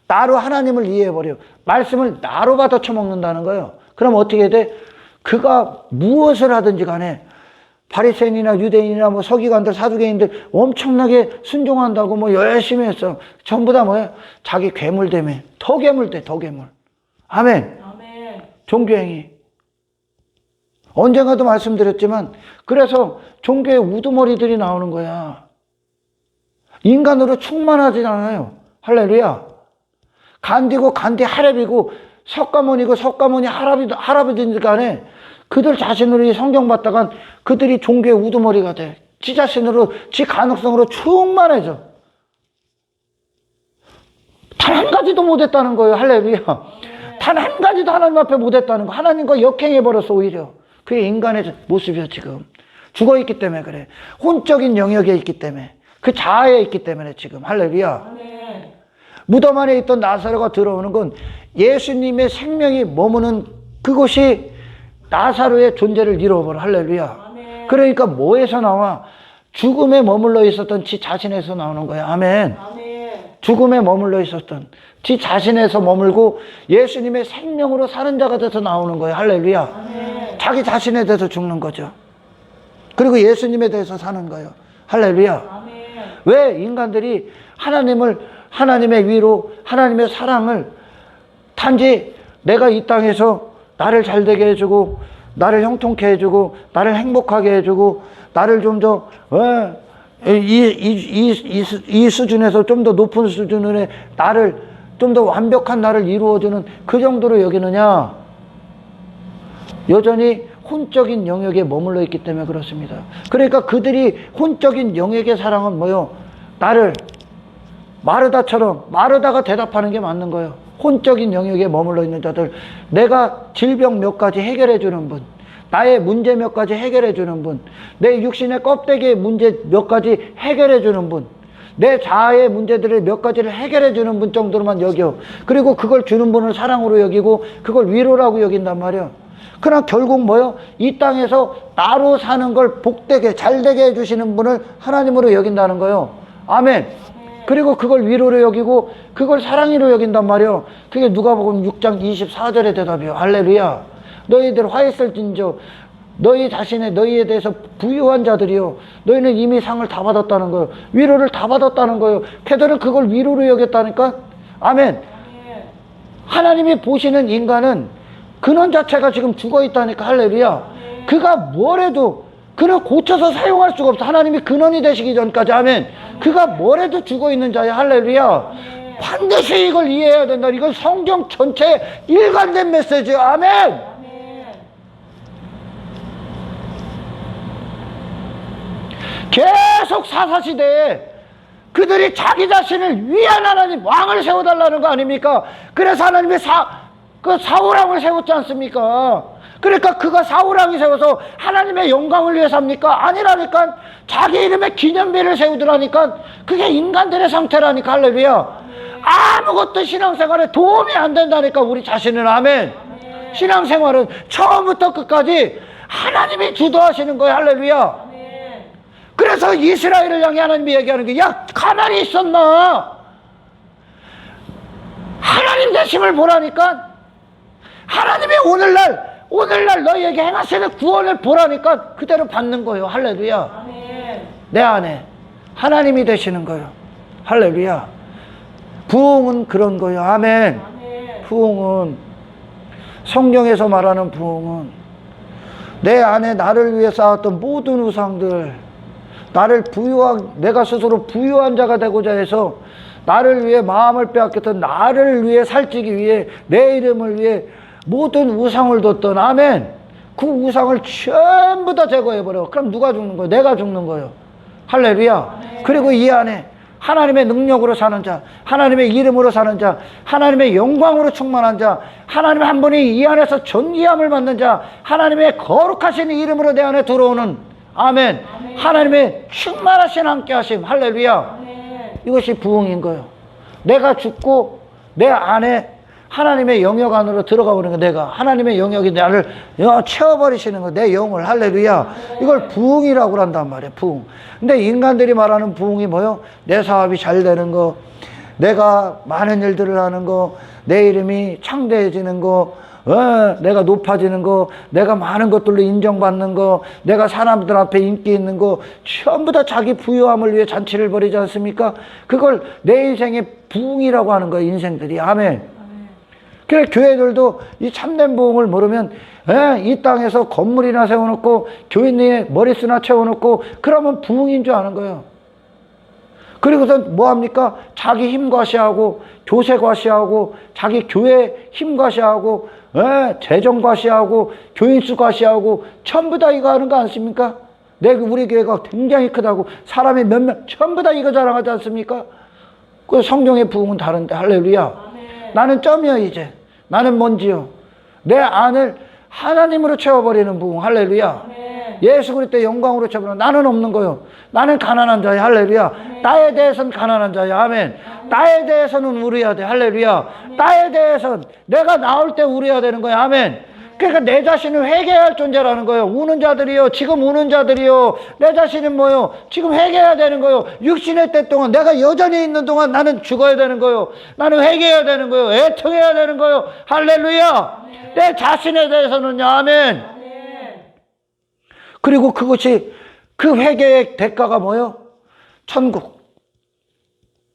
[SPEAKER 1] 나로 하나님을 이해해버려. 말씀을 나로 받아 처먹는다는 거예요. 그럼 어떻게 돼? 그가 무엇을 하든지 간에 바리새인이나 유대인이나 뭐 서기관들, 사두개인들 엄청나게 순종한다고 뭐 열심히 했어. 전부 다 뭐예요? 자기 괴물 때문에. 더 괴물 돼, 더 괴물. 아멘.
[SPEAKER 2] 아멘.
[SPEAKER 1] 종교행위. 언젠가도 말씀드렸지만, 그래서 종교의 우두머리들이 나오는 거야. 인간으로 충만하지 않아요. 할렐루야. 간디고 간디 하랩이고 석가모니고 석가모니 하랍이든지 간에 그들 자신으로 이 성경 받다간 그들이 종교의 우두머리가 돼. 지 자신으로, 지 가능성으로 충만해져. 단 한 가지도 못했다는 거예요. 할렐루야. 단 한 가지도 하나님 앞에 못했다는 거. 하나님과 역행해버렸어, 오히려. 그게 인간의 모습이야, 지금. 죽어있기 때문에 그래. 혼적인 영역에 있기 때문에. 그 자아에 있기 때문에 지금. 할렐루야.
[SPEAKER 2] 아멘.
[SPEAKER 1] 무덤 안에 있던 나사로가 들어오는 건 예수님의 생명이 머무는 그곳이 나사로의 존재를 잃어버려. 할렐루야.
[SPEAKER 2] 아멘.
[SPEAKER 1] 그러니까 뭐에서 나와? 죽음에 머물러 있었던 지 자신에서 나오는 거야. 아멘.
[SPEAKER 2] 아멘.
[SPEAKER 1] 죽음에 머물러 있었던 지 자신에서 머물고 예수님의 생명으로 사는 자가 돼서 나오는 거예요. 할렐루야.
[SPEAKER 2] 아멘.
[SPEAKER 1] 자기 자신에 대해서 죽는 거죠. 그리고 예수님에 대해서 사는 거예요. 할렐루야.
[SPEAKER 2] 아멘.
[SPEAKER 1] 왜 인간들이 하나님의 위로, 하나님의 사랑을 단지 내가 이 땅에서 나를 잘되게 해주고, 나를 형통케 해주고, 나를 행복하게 해주고, 나를 좀 더, 이 수준에서 좀 더 높은 수준의 나를, 좀 더 완벽한 나를 이루어주는 그 정도로 여기느냐? 여전히 혼적인 영역에 머물러 있기 때문에 그렇습니다. 그러니까 그들이 혼적인 영역의 사랑은 뭐요? 나를 마르다가 대답하는 게 맞는 거예요. 혼적인 영역에 머물러 있는 자들, 내가 질병 몇 가지 해결해 주는 분, 나의 문제 몇 가지 해결해 주는 분, 내 육신의 껍데기의 문제 몇 가지 해결해 주는 분, 내 자아의 문제들을 몇 가지를 해결해 주는 분 정도로만 여겨. 그리고 그걸 주는 분을 사랑으로 여기고 그걸 위로라고 여긴단 말이에요. 그러나 결국 뭐요? 이 땅에서 나로 사는 걸 복되게 잘되게 해주시는 분을 하나님으로 여긴다는 거예요. 아멘. 그리고 그걸 위로로 여기고 그걸 사랑으로 여긴단 말이에요. 그게 누가복음 6장 24절의 대답이에요. 할렐루야. 너희들 화 있을진저 너희에 대해서 부유한 자들이요, 너희는 이미 상을 다 받았다는 거예요. 위로를 다 받았다는 거예요. 걔들은 그걸 위로로 여겼다니까. 아멘. 하나님이 보시는 인간은 근원 자체가 지금 죽어 있다니까. 할렐루야. 그가 뭘 해도 그는 고쳐서 사용할 수가 없어. 하나님이 근원이 되시기 전까지. 아멘. 그가 뭘 해도 죽어 있는 자야. 할렐루야. 반드시 이걸 이해해야 된다. 이건 성경 전체에 일관된 메시지야. 아멘. 계속 사사시대에 그들이 자기 자신을 위한 하나님 왕을 세워달라는 거 아닙니까? 그래서 하나님이 사울왕을 세웠지 않습니까? 그러니까 그가 사울왕이 세워서 하나님의 영광을 위해 삽니까? 아니라니까. 자기 이름의 기념비를 세우더라니까. 그게 인간들의 상태라니까. 할렐루야. 아무것도 신앙생활에 도움이 안 된다니까, 우리 자신은. 아멘. 신앙생활은 처음부터 끝까지 하나님이 주도하시는 거예요. 할렐루야. 그래서 이스라엘을 향해 하나님이 얘기하는 게, 야, 가만히 있었나? 하나님 되심을 보라니까. 하나님이 오늘날 너희에게 행하시는 구원을 보라니까 그대로 받는 거예요. 할렐루야.
[SPEAKER 2] 아멘.
[SPEAKER 1] 내 안에 하나님이 되시는 거예요. 할렐루야. 부흥은 그런 거예요. 아멘.
[SPEAKER 2] 아멘.
[SPEAKER 1] 부흥은, 성경에서 말하는 부흥은 내 안에 나를 위해 쌓았던 모든 우상들, 내가 스스로 부유한 자가 되고자 해서 나를 위해 마음을 빼앗겼던, 나를 위해 살찌기 위해, 내 이름을 위해 모든 우상을 뒀던, 아멘. 그 우상을 전부 다 제거해버려. 그럼 누가 죽는 거예요? 내가 죽는 거예요. 할렐루야.
[SPEAKER 2] 아멘.
[SPEAKER 1] 그리고 이 안에 하나님의 능력으로 사는 자, 하나님의 이름으로 사는 자, 하나님의 영광으로 충만한 자, 하나님 한 분이 이 안에서 존귀함을 받는 자, 하나님의 거룩하신 이름으로 내 안에 들어오는, 아멘.
[SPEAKER 2] 아멘.
[SPEAKER 1] 하나님의 충만하신 함께하심. 할렐루야.
[SPEAKER 2] 아멘.
[SPEAKER 1] 이것이 부흥인 거예요. 내가 죽고 내 안에 하나님의 영역 안으로 들어가 버리는 거. 내가 하나님의 영역이 나를 채워버리시는 거. 내 영을. 할렐루야. 이걸 부흥이라고 한단 말이에요. 부흥. 근데 인간들이 말하는 부흥이 뭐요? 내 사업이 잘 되는 거, 내가 많은 일들을 하는 거, 내 이름이 창대해지는 거, 내가 높아지는 거, 내가 많은 것들로 인정받는 거, 내가 사람들 앞에 인기 있는 거, 전부 다 자기 부유함을 위해 잔치를 벌이지 않습니까? 그걸 내 인생의 부흥이라고 하는 거예요, 인생들이. 아멘. 그래, 교회들도 이 참된 부흥을 모르면 이 땅에서 건물이나 세워놓고 교인의 머릿수나 채워놓고 그러면 부흥인 줄 아는 거예요. 그리고서 뭐합니까? 자기 힘 과시하고 교세 과시하고 자기 교회 힘 과시하고 재정 과시하고 교인수 과시하고 전부 다 이거 하는 거 않습니까? 우리 교회가 굉장히 크다고 사람이 몇몇 전부 다 이거 자랑하지 않습니까? 그 성경의 부흥은 다른데. 할렐루야. 나는 점이야. 이제 나는 뭔지요? 내 안을 하나님으로 채워버리는 부흥. 할렐루야. 예수 그리스도의 영광으로 채워버리는. 나는 없는 거요. 나는 가난한 자야. 할렐루야. 나에 대해서는 가난한 자야. 아멘. 나에 대해서는 울어야 돼. 할렐루야. 나에 대해서는 내가 나올 때 울어야 되는 거야. 아멘. 그러니까 내 자신을 회개해야 할 존재라는 거예요. 우는 자들이요. 지금 우는 자들이요. 내 자신은 뭐요? 지금 회개해야 되는 거예요. 육신의 때 동안 내가 여전히 있는 동안 나는 죽어야 되는 거예요. 나는 회개해야 되는 거예요. 애통해야 되는 거예요. 할렐루야. 아멘. 내 자신에 대해서는요. 아멘. 아멘. 그리고 그것이 그 회개의 대가가 뭐요? 천국.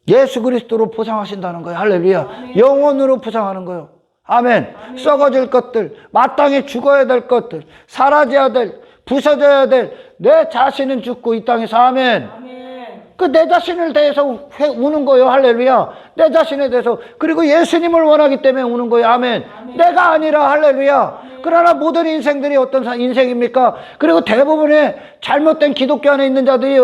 [SPEAKER 1] 예수 그리스도로 보상하신다는 거예요. 할렐루야. 아멘. 영원으로 보상하는 거예요. 아멘. 아멘. 썩어질 것들, 마땅히 죽어야 될 것들, 사라져야 될, 부서져야 될 내 자신은 죽고 이 땅에서. 아멘. 아멘. 그 내 자신을 대해서 우는 거예요. 할렐루야. 내 자신에 대해서. 그리고 예수님을 원하기 때문에 우는 거예요. 아멘. 아멘. 내가 아니라. 할렐루야. 아멘. 그러나 모든 인생들이 어떤 인생입니까? 그리고 대부분의 잘못된 기독교 안에 있는 자들이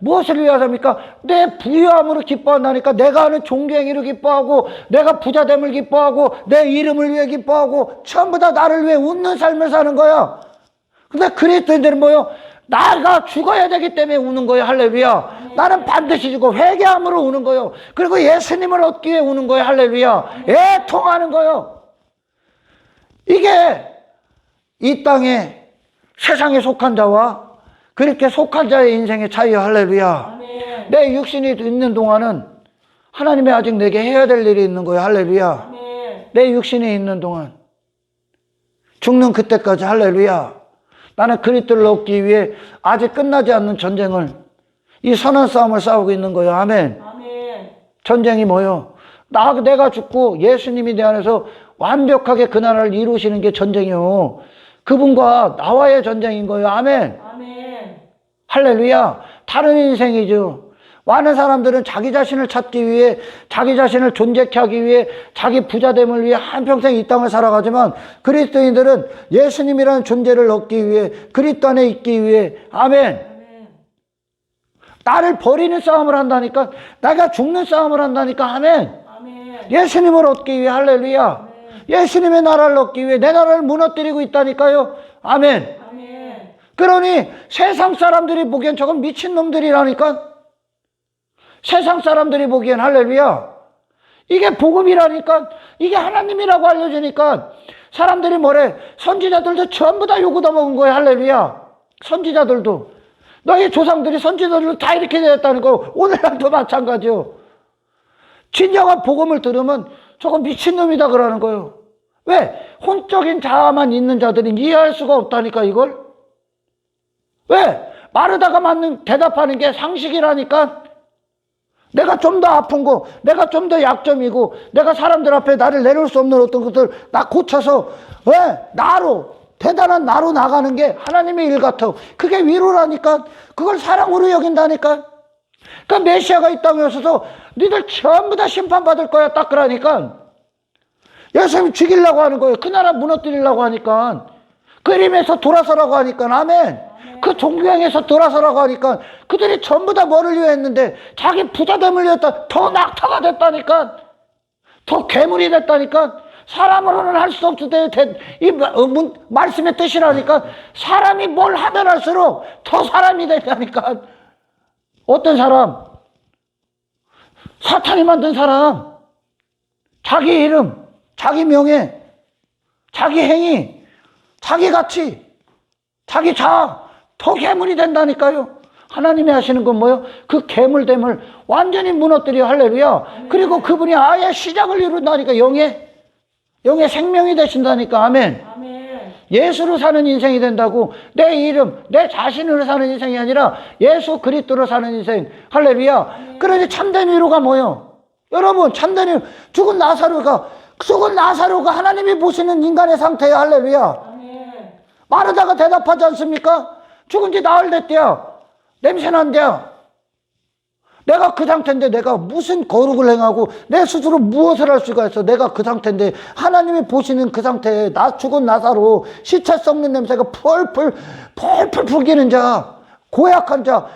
[SPEAKER 1] 무엇을 위해서입니까? 내 부유함으로 기뻐한다니까. 내가 하는 종교행위로 기뻐하고, 내가 부자됨을 기뻐하고, 내 이름을 위해 기뻐하고, 전부 다 나를 위해 웃는 삶을 사는 거야. 근데 그리스도인들은 뭐요? 나가 죽어야 되기 때문에 우는 거예요. 할렐루야. 나는 반드시 죽어. 회개함으로 우는 거예요. 그리고 예수님을 얻기 위해 우는 거예요. 할렐루야. 애통하는 거예요. 이게 이 땅에 세상에 속한 자와 그렇게 속한 자의 인생의 차이야. 할렐루야. 아멘. 내 육신이 있는 동안은 하나님이 아직 내게 해야 될 일이 있는 거야. 할렐루야. 아멘. 내 육신이 있는 동안 죽는 그때까지. 할렐루야. 나는 그리스도를 얻기 위해 아직 끝나지 않는 전쟁을, 이 선한 싸움을 싸우고 있는 거야. 아멘. 아멘. 전쟁이 뭐요? 내가 죽고 예수님이 내 안에서 완벽하게 그 나라를 이루시는 게 전쟁이요. 그분과 나와의 전쟁인 거예요. 아멘. 아멘. 할렐루야. 다른 인생이죠. 많은 사람들은 자기 자신을 찾기 위해, 자기 자신을 존재케 하기 위해, 자기 부자됨을 위해 한평생 이 땅을 살아가지만, 그리스도인들은 예수님이라는 존재를 얻기 위해, 그리스도 안에 있기 위해. 아멘. 아멘. 나를 버리는 싸움을 한다니까. 내가 죽는 싸움을 한다니까. 아멘. 아멘. 예수님을 얻기 위해. 할렐루야. 아멘. 예수님의 나라를 얻기 위해 내 나라를 무너뜨리고 있다니까요. 아멘. 아멘. 그러니 세상 사람들이 보기엔 저건 미친놈들이라니까. 세상 사람들이 보기엔. 할렐루야. 이게 복음이라니까. 이게 하나님이라고 알려주니까 사람들이 뭐래? 선지자들도 전부 다 욕 얻어먹은 거야. 할렐루야. 선지자들도. 너희 조상들이 선지자들도 다 이렇게 되었다는 거. 오늘날도 마찬가지요. 진정한 복음을 들으면 저거 미친놈이다 그러는 거예요. 왜? 혼적인 자아만 있는 자들은 이해할 수가 없다니까, 이걸. 왜? 마르다가 맞는 대답하는 게 상식이라니까. 내가 좀 더 아픈 거, 내가 좀 더 약점이고, 내가 사람들 앞에 나를 내놓을 수 없는 어떤 것들 나 고쳐서 나로, 대단한 나로 나가는 게 하나님의 일 같아. 그게 위로라니까. 그걸 사랑으로 여긴다니까. 그러니까 메시아가 이 땅에 오셔서 니들 전부 다 심판받을 거야 딱 그러니까. 예수님 죽이려고 하는 거예요. 그 나라 무너뜨리려고 하니까. 그림에서 돌아서라고 하니까. 아멘. 그 종교행에서 돌아서라고 하니까 그들이 전부 다 뭐를 위해 했는데 자기 부자됨을 위했다. 더 낙타가 됐다니까. 더 괴물이 됐다니까. 사람으로는 할 수 없을 때 이 말씀의 뜻이라니까. 사람이 뭘 하면 할수록 더 사람이 된다니까. 어떤 사람? 사탄이 만든 사람. 자기 이름, 자기 명예, 자기 행위, 자기 가치, 자기 자아 더 괴물이 된다니까요.
[SPEAKER 2] 하나님이 하시는 건 뭐예요? 그 괴물됨을 완전히 무너뜨려. 할렐루야. 그리고 그분이 아예 시작을 이룬다니까. 영의 생명이 되신다니까. 아멘. 예수로 사는 인생이 된다고. 내 이름, 내 자신으로 사는 인생이 아니라 예수 그리스도로 사는 인생. 할렐루야. 그러니 참된 위로가 뭐예요? 여러분, 참된 위로, 죽은 나사로가 하나님이 보시는 인간의 상태예요. 할렐루야. 마르다가 대답하지 않습니까? 죽은 지 나흘 됐대요. 냄새 난대요. 내가 그 상태인데 내가 무슨 거룩을 행하고 내 스스로 무엇을 할 수가 있어. 내가 그 상태인데 하나님이 보시는 그 상태에 죽은 나사로 시체 썩는 냄새가 펄펄 풍기는 자, 고약한 자,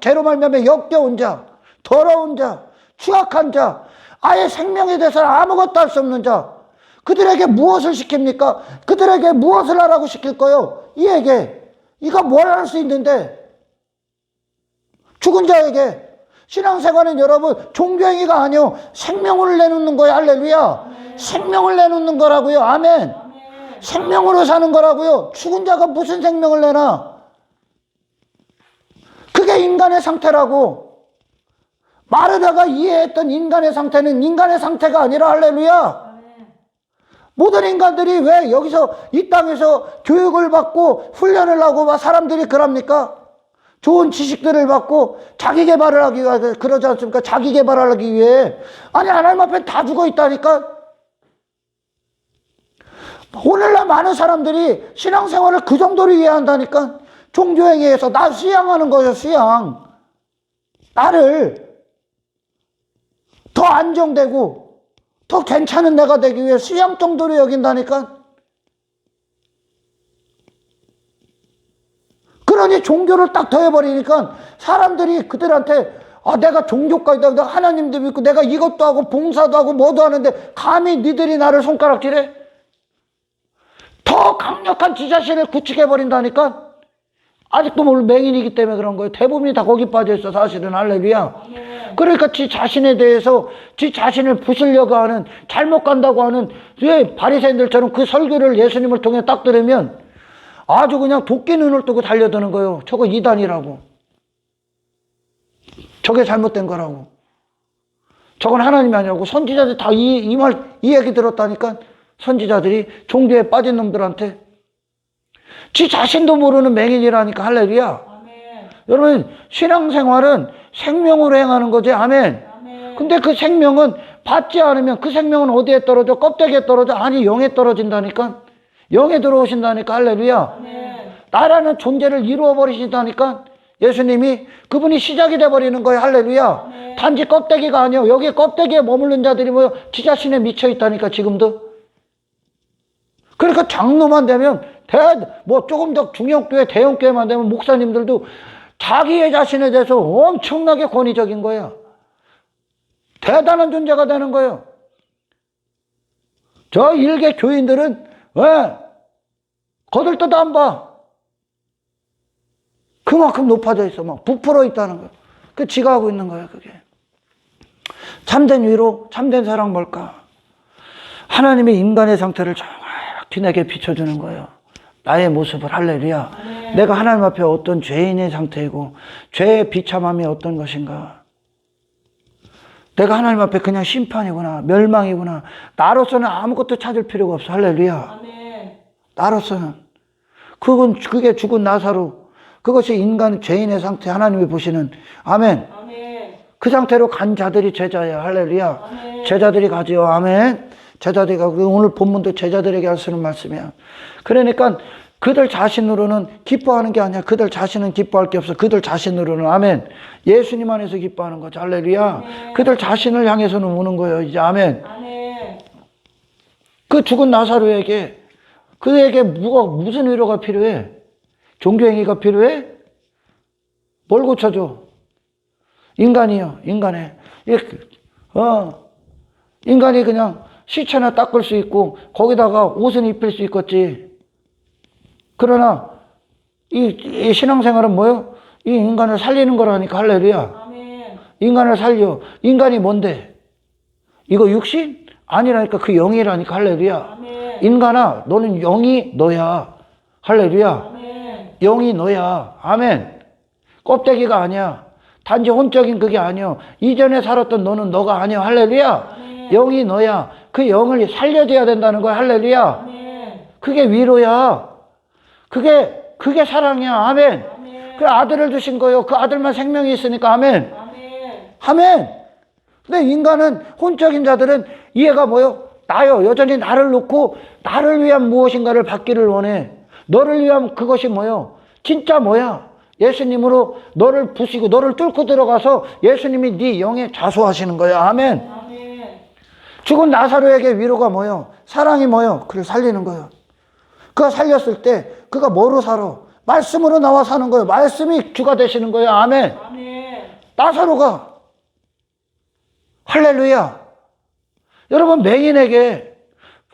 [SPEAKER 2] 죄로 말미암아 역겨운 자, 더러운 자, 추악한 자, 아예 생명에 대해서는 아무것도 할 수 없는 자, 그들에게 무엇을 시킵니까? 그들에게 무엇을 하라고 시킬 거요? 이가 뭘 할 수 있는데? 죽은 자에게. 신앙생활은 여러분 종교행위가 아니요 생명을 내놓는 거예요. 할렐루야. 생명을 내놓는 거라고요. 아멘. 생명으로 사는 거라고요. 죽은 자가 무슨 생명을 내나? 그게 인간의 상태라고. 마르다가 이해했던 인간의 상태는 인간의 상태가 아니라. 할렐루야. 모든 인간들이 왜 여기서 이 땅에서 교육을 받고 훈련을 하고 막 사람들이 그럽니까? 좋은 지식들을 받고 자기 개발을 하기 위해 그러지 않습니까? 자기 개발을 하기 위해. 아니, 하나님 앞에 다 죽어 있다니까. 오늘날 많은 사람들이 신앙생활을 그 정도로 이해한다니까. 종교행위에서 나 수양하는 거예요. 수양. 나를 더 안정되고 더 괜찮은 내가 되기 위해 수양 정도로 여긴다니까. 그러니 종교를 딱 더해버리니까 사람들이 그들한테 내가 종교까지도 하고 내가 하나님도 믿고 내가 이것도 하고 봉사도 하고 뭐도 하는데 감히 니들이 나를 손가락질해? 더 강력한 지 자신을 구축해버린다니까. 아직도 모르는 맹인이기 때문에 그런 거예요. 대부분이 다 거기 빠져있어 사실은. 할렐루야. 그러니까 지 자신에 대해서 지 자신을 부수려고 하는, 잘못 간다고 하는 바리새인들처럼 그 설교를 예수님을 통해 딱 들으면 아주 그냥 도끼 눈을 뜨고 달려드는 거예요. 저거 이단이라고. 저게 잘못된 거라고. 저건 하나님이 아니라고. 선지자들 다 이 얘기 들었다니까. 선지자들이 종교에 빠진 놈들한테. 지 자신도 모르는 맹인이라니까. 할렐루야. 아멘. 여러분, 신앙생활은 생명으로 행하는 거지. 아멘. 아멘. 근데 그 생명은 받지 않으면 그 생명은 어디에 떨어져? 껍데기에 떨어져? 아니, 영에 떨어진다니까. 영에 들어오신다니까. 할렐루야. 아멘. 나라는 존재를 이루어버리신다니까. 예수님이 그분이 시작이 돼버리는 거예요. 할렐루야. 아멘. 단지 껍데기가 아니에요. 여기 껍데기에 머무른 자들이 뭐요? 지 자신에 미쳐있다니까. 지금도. 그러니까 장로만 되면 조금 더 중형교회 대형교회만 되면 목사님들도 자기의 자신에 대해서 엄청나게 권위적인 거예요. 대단한 존재가 되는 거예요. 저 일개 교인들은 왜 거들떠도 안 봐. 그만큼 높아져 있어. 막 부풀어 있다는 거예요. 그 지가 하고 있는 거예요. 그게 참된 위로, 참된 사랑 뭘까? 하나님의 인간의 상태를 정확히 내게 비춰주는 거예요. 나의 모습을. 할렐루야. 네. 내가 하나님 앞에 어떤 죄인의 상태이고 죄의 비참함이 어떤 것인가. 내가 하나님 앞에 그냥 심판이구나, 멸망이구나. 나로서는 아무것도 찾을 필요가 없어. 할렐루야. 네. 나로서는 그게 죽은 나사로, 그것이 인간 죄인의 상태, 하나님이 보시는. 아멘. 아멘. 그 상태로 간 자들이 제자야. 할렐루야. 아멘. 제자들이 가지요. 아멘. 제자들이 가고, 오늘 본문도 제자들에게 쓰는 말씀이야. 그러니까 그들 자신으로는 기뻐하는 게 아니야. 그들 자신은 기뻐할 게 없어. 그들 자신으로는. 아멘. 예수님 안에서 기뻐하는 거죠. 할렐루야. 아멘. 그들 자신을 향해서는 우는 거예요. 이제. 아멘. 아멘. 그 죽은 나사로에게, 그에게 무슨 위로가 필요해? 종교행위가 필요해? 뭘 고쳐줘? 인간이요. 인간에. 인간이 그냥 시체나 닦을 수 있고 거기다가 옷은 입힐 수 있겠지. 그러나 이 신앙생활은 뭐요? 이 인간을 살리는 거라니까. 할렐루야. 아멘. 인간을 살려. 인간이 뭔데? 이거 육신? 아니라니까. 그 영이라니까. 할렐루야. 아멘. 인간아, 너는 영이 너야. 할렐루야. 아멘. 영이 너야. 아멘. 껍데기가 아니야. 단지 혼적인 그게 아니야. 이전에 살았던 너는 너가 아니야. 할렐루야. 영이 너야. 그 영을 살려줘야 된다는 거야. 할렐루야. 그게 위로야. 그게 사랑이야. 아멘. 그 아들을 주신 거요. 그 아들만 생명이 있으니까 아멘. 아멘. 근데 인간은 혼적인 자들은 이해가 뭐요? 나요. 여전히 나를 놓고 나를 위한 무엇인가를 받기를 원해. 너를 위한 그것이 뭐요? 진짜 뭐야? 예수님으로 너를 부시고 너를 뚫고 들어가서 예수님이 네 영에 자수하시는 거야. 아멘. 죽은 나사로에게 위로가 뭐요? 사랑이 뭐요? 그를 살리는 거예요. 그가 살렸을 때 그가 뭐로 살아? 말씀으로 나와 사는 거예요. 말씀이 주가 되시는 거예요. 아멘. 나사로가 할렐루야. 여러분 맹인에게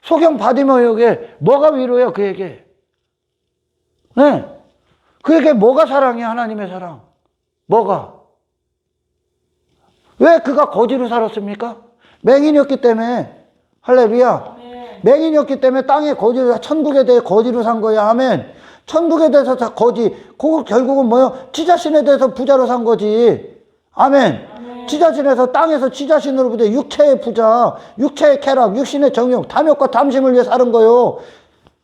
[SPEAKER 2] 소경 바디메오에게 뭐가 위로예요? 그에게 네. 그에게 뭐가 사랑이야? 하나님의 사랑. 뭐가? 왜 그가 거지로 살았습니까? 맹인이었기 때문에. 할렐루야. 맹인이었기 때문에 땅에 거지로, 천국에 대해 거지로 산 거야. 아멘. 천국에 대해서 다 거지. 그거 결국은 뭐요? 지 자신에 대해서 부자로 산 거지. 아멘. 지 자신에서 땅에서 지 자신으로부터 육체의 부자, 육체의 쾌락, 육신의 정욕, 탐욕과 탐심을 위해 사는 거요.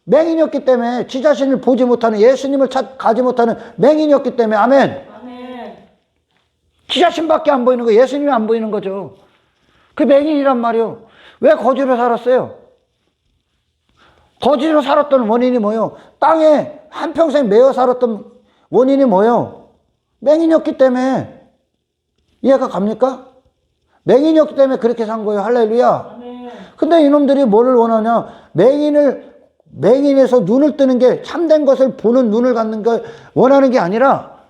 [SPEAKER 2] 맹인이었기 때문에 지 자신을 보지 못하는, 예수님을 가지 못하는 맹인이었기 때문에. 아멘. 지 자신밖에 안 보이는 거, 예수님이 안 보이는 거죠. 그 맹인이란 말이요. 왜 거지로 살았어요? 거지로 살았던 원인이 뭐예요? 땅에 한평생 매여 살았던 원인이 뭐예요? 맹인이었기 때문에. 이해가 갑니까? 맹인이었기 때문에 그렇게 산 거예요. 할렐루야. 근데 이놈들이 뭐를 원하냐? 맹인에서 눈을 뜨는 게 참된 것을 보는 눈을 갖는 걸 원하는 게 아니라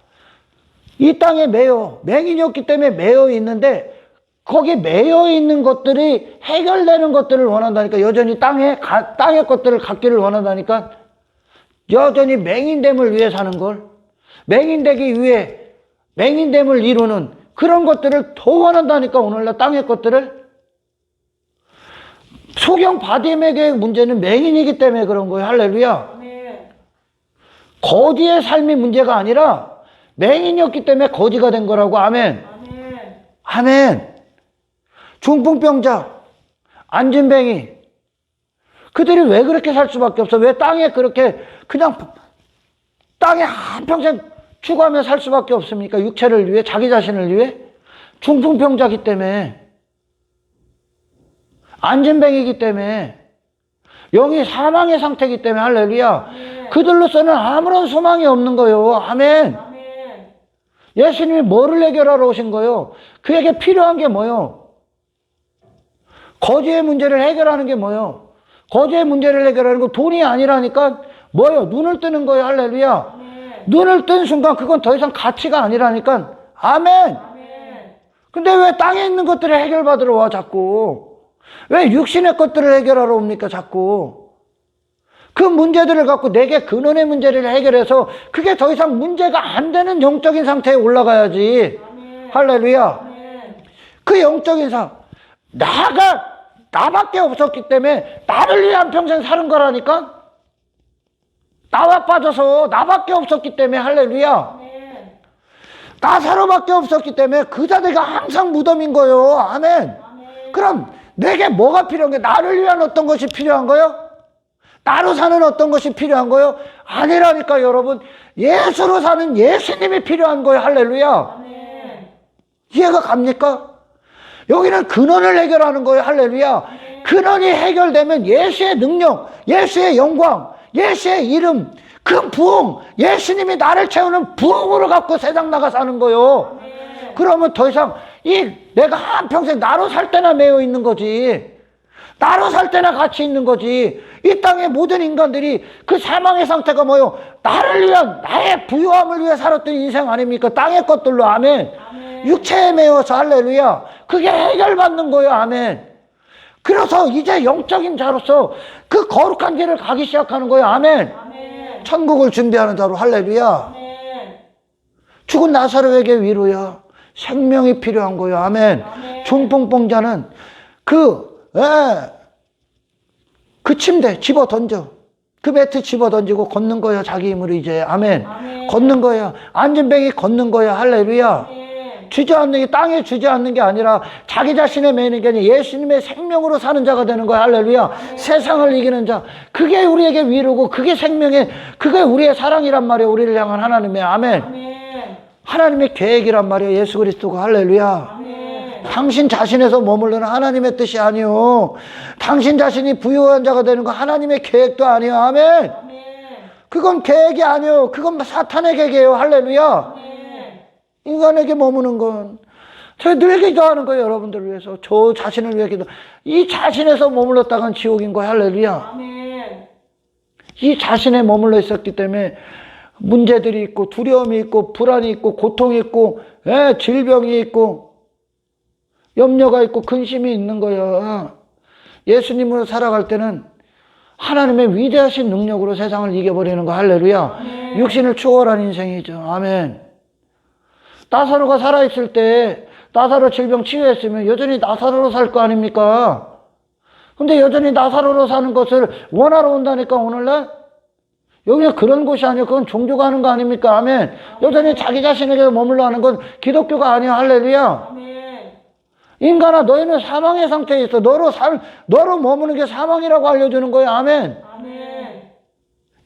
[SPEAKER 2] 이 땅에 맹인이었기 때문에 매여 있는데 거기 매여 있는 것들이 해결되는 것들을 원한다니까. 여전히 땅의 것들을 갖기를 원한다니까. 여전히 맹인됨을 위해 사는 걸, 맹인되기 위해 맹인됨을 이루는 그런 것들을 더 원한다니까. 오늘날 땅의 것들을. 소경 바디메게의 문제는 맹인이기 때문에 그런 거예요. 할렐루야. 거지의 삶이 문제가 아니라 맹인이었기 때문에 거지가 된 거라고. 아멘. 아멘. 중풍병자, 안진뱅이, 그들이 왜 그렇게 살 수밖에 없어? 왜 땅에 그렇게 그냥 땅에 한평생 추구하며 살 수밖에 없습니까? 육체를 위해, 자기 자신을 위해. 중풍병자기 때문에, 안진뱅이기 때문에, 영이 사망의 상태이기 때문에. 할렐루야. 그들로서는 아무런 소망이 없는 거예요. 아멘. 예수님이 뭐를 해결하러 오신 거예요? 그에게 필요한 게 뭐예요? 거지의 문제를 해결하는 게 뭐예요? 거지의 문제를 해결하는 거 돈이 아니라니까. 뭐예요? 눈을 뜨는 거예요. 할렐루야. 눈을 뜬 순간 그건 더 이상 가치가 아니라니까. 아멘. 근데 왜 땅에 있는 것들을 해결받으러 와 자꾸? 왜 육신의 것들을 해결하러 옵니까 자꾸? 그 문제들을 갖고 내게 근원의 문제를 해결해서 그게 더 이상 문제가 안 되는 영적인 상태에 올라가야지. 할렐루야. 그 영적인 나밖에 없었기 때문에 나를 위해 한평생 사는 거라니까. 나와 빠져서 나밖에 없었기 때문에. 할렐루야. 나사로밖에 없었기 때문에 그 자리가 항상 무덤인 거예요. 아멘. 그럼 내게 뭐가 필요한 거예요? 나를 위한 어떤 것이 필요한 거예요? 나로 사는 어떤 것이 필요한 거예요? 아니라니까. 여러분, 예수로 사는 예수님이 필요한 거예요. 할렐루야. 이해가 갑니까? 여기는 근원을 해결하는 거예요. 할렐루야. 근원이 해결되면 예수의 능력, 예수의 영광, 예수의 이름, 그 부흥, 예수님이 나를 채우는 부흥으로 갖고 세상 나가 사는 거예요. 그러면 더 이상 내가 한평생 나로 살 때나 매여 있는 거지. 나로 살 때나 같이 있는 거지. 이 땅의 모든 인간들이 그 사망의 상태가 뭐예요? 나를 위한, 나의 부요함을 위해 살았던 인생 아닙니까? 땅의 것들로. 아멘. 육체에 매여서. 할렐루야. 그게 해결받는 거예요. 아멘. 그래서 이제 영적인 자로서 그 거룩한 길을 가기 시작하는 거예요. 아멘. 천국을 준비하는 자로. 할렐루야. 죽은 나사로에게 위로야. 생명이 필요한 거예요. 아멘. 중풍병자는 그 침대 집어 던져. 그 매트 집어 던지고 걷는 거야. 자기 힘으로 이제. 아멘.
[SPEAKER 3] 아멘.
[SPEAKER 2] 걷는 거야. 안전뱅이 걷는 거야. 할렐루야.
[SPEAKER 3] 아멘.
[SPEAKER 2] 주저앉는 게, 땅에 주저앉는 게 아니라 자기 자신에 매이는 게 아니라 예수님의 생명으로 사는 자가 되는 거야. 할렐루야. 세상을 이기는 자. 그게 우리에게 위로고, 그게 생명의, 그게 우리의 사랑이란 말이야. 우리를 향한 하나님의. 아멘.
[SPEAKER 3] 아멘.
[SPEAKER 2] 하나님의 계획이란 말이야. 예수 그리스도가. 할렐루야.
[SPEAKER 3] 아멘.
[SPEAKER 2] 당신 자신에서 머물러는 하나님의 뜻이 아니요. 당신 자신이 부유한 자가 되는 거 하나님의 계획도 아니요. 아멘.
[SPEAKER 3] 아멘.
[SPEAKER 2] 그건 계획이 아니요. 그건 사탄의 계획이에요. 할렐루야.
[SPEAKER 3] 아멘.
[SPEAKER 2] 인간에게 머무는 건 제가 늘 기도하는 거예요. 여러분들을 위해서. 저 자신을 위해 기도. 이 자신에서 머물렀다간 지옥인 거예요. 할렐루야.
[SPEAKER 3] 아멘.
[SPEAKER 2] 이 자신에 머물러 있었기 때문에 문제들이 있고 두려움이 있고 불안이 있고 고통이 있고 질병이 있고 염려가 있고 근심이 있는 거야. 예수님으로 살아갈 때는 하나님의 위대하신 능력으로 세상을 이겨버리는 거. 할렐루야.
[SPEAKER 3] 아멘.
[SPEAKER 2] 육신을 초월한 인생이죠. 아멘. 나사로가 살아있을 때 나사로 질병 치유했으면 여전히 나사로로 살 거 아닙니까? 근데 여전히 나사로로 사는 것을 원하러 온다니까. 오늘날 여기가 그런 곳이 아니에요. 그건 종교가 하는 거 아닙니까? 아멘. 여전히 자기 자신에게 머물러 하는 건 기독교가 아니야. 할렐루야.
[SPEAKER 3] 아멘.
[SPEAKER 2] 인간아, 너희는 사망의 상태에 있어. 너로 머무는 게 사망이라고 알려주는 거야. 아멘.
[SPEAKER 3] 아멘.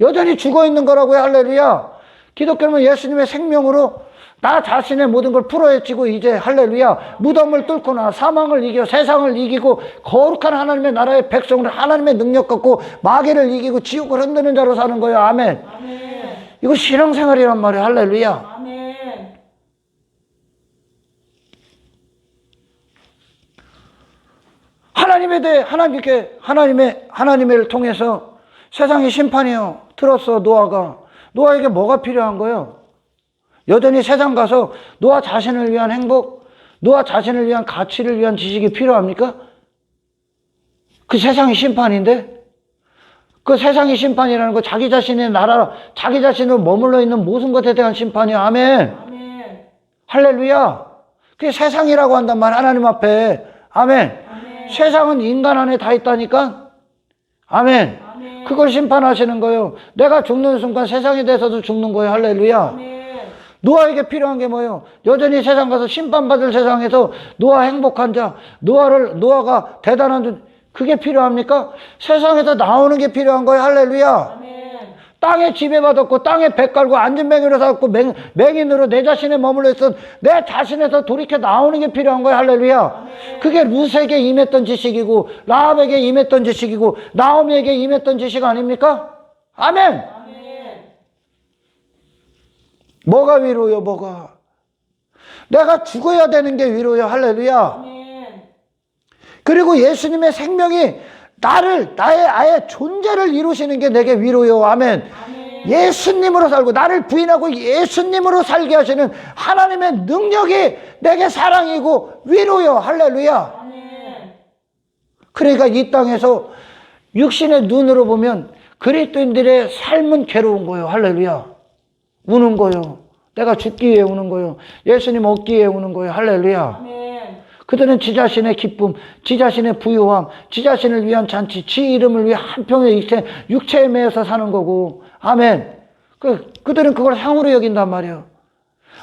[SPEAKER 2] 여전히 죽어 있는 거라고요. 할렐루야. 기독교는 예수님의 생명으로 나 자신의 모든 걸 풀어헤치고 이제 할렐루야. 무덤을 뚫고 나 사망을 이겨 세상을 이기고 거룩한 하나님의 나라의 백성으로 하나님의 능력 갖고 마귀를 이기고 지옥을 흔드는 자로 사는 거예요. 아멘.
[SPEAKER 3] 아멘.
[SPEAKER 2] 이거 신앙생활이란 말이에요. 할렐루야.
[SPEAKER 3] 아멘.
[SPEAKER 2] 하나님에 대해 하나님을 통해서 세상의 심판이요. 들었어. 노아에게 뭐가 필요한 거예요? 여전히 세상 가서 노아 자신을 위한 행복, 노아 자신을 위한 가치를 위한 지식이 필요합니까? 그 세상의 심판인데? 그 세상의 심판이라는 거 자기 자신의 나라, 자기 자신으로 머물러 있는 모든 것에 대한 심판이야. 아멘.
[SPEAKER 3] 아멘.
[SPEAKER 2] 할렐루야. 그게 세상이라고 한단 말이야. 하나님 앞에. 아멘.
[SPEAKER 3] 아멘.
[SPEAKER 2] 세상은 인간 안에 다 있다니까? 아멘.
[SPEAKER 3] 아멘.
[SPEAKER 2] 그걸 심판하시는 거예요. 내가 죽는 순간 세상에 대해서도 죽는 거예요. 할렐루야.
[SPEAKER 3] 아멘.
[SPEAKER 2] 노아에게 필요한 게 뭐예요? 여전히 세상 가서 심판받을 세상에서 노아 행복한 자, 노아가 대단한 자, 그게 필요합니까? 세상에서 나오는 게 필요한 거예요. 할렐루야.
[SPEAKER 3] 아멘.
[SPEAKER 2] 땅에 지배받았고 땅에 배 깔고 안전뱅이로 살고 맹인으로 내 자신에 머물러 있던 내 자신에서 돌이켜 나오는 게 필요한 거예요. 할렐루야. 그게 룻에게 임했던 지식이고 라합에게 임했던 지식이고 나오미에게 임했던 지식 아닙니까? 아멘.
[SPEAKER 3] 아멘.
[SPEAKER 2] 뭐가 위로요? 뭐가? 내가 죽어야 되는 게 위로요. 할렐루야.
[SPEAKER 3] 아멘.
[SPEAKER 2] 그리고 예수님의 생명이 나의 아예 존재를 이루시는 게 내게 위로요. 아멘.
[SPEAKER 3] 아멘.
[SPEAKER 2] 예수님으로 살고 나를 부인하고 예수님으로 살게 하시는 하나님의 능력이 내게 사랑이고 위로요. 할렐루야.
[SPEAKER 3] 아멘.
[SPEAKER 2] 그러니까 이 땅에서 육신의 눈으로 보면 그리스도인들의 삶은 괴로운 거예요. 할렐루야. 우는 거예요. 내가 죽기 위해 우는 거예요. 예수님 얻기 위해 우는 거예요. 할렐루야.
[SPEAKER 3] 아멘.
[SPEAKER 2] 그들은 지 자신의 기쁨, 지 자신의 부유함, 지 자신을 위한 잔치, 지 이름을 위해 한평의 육체에 매여서 사는 거고. 아멘. 그들은 그걸 상으로 여긴단 말이에요.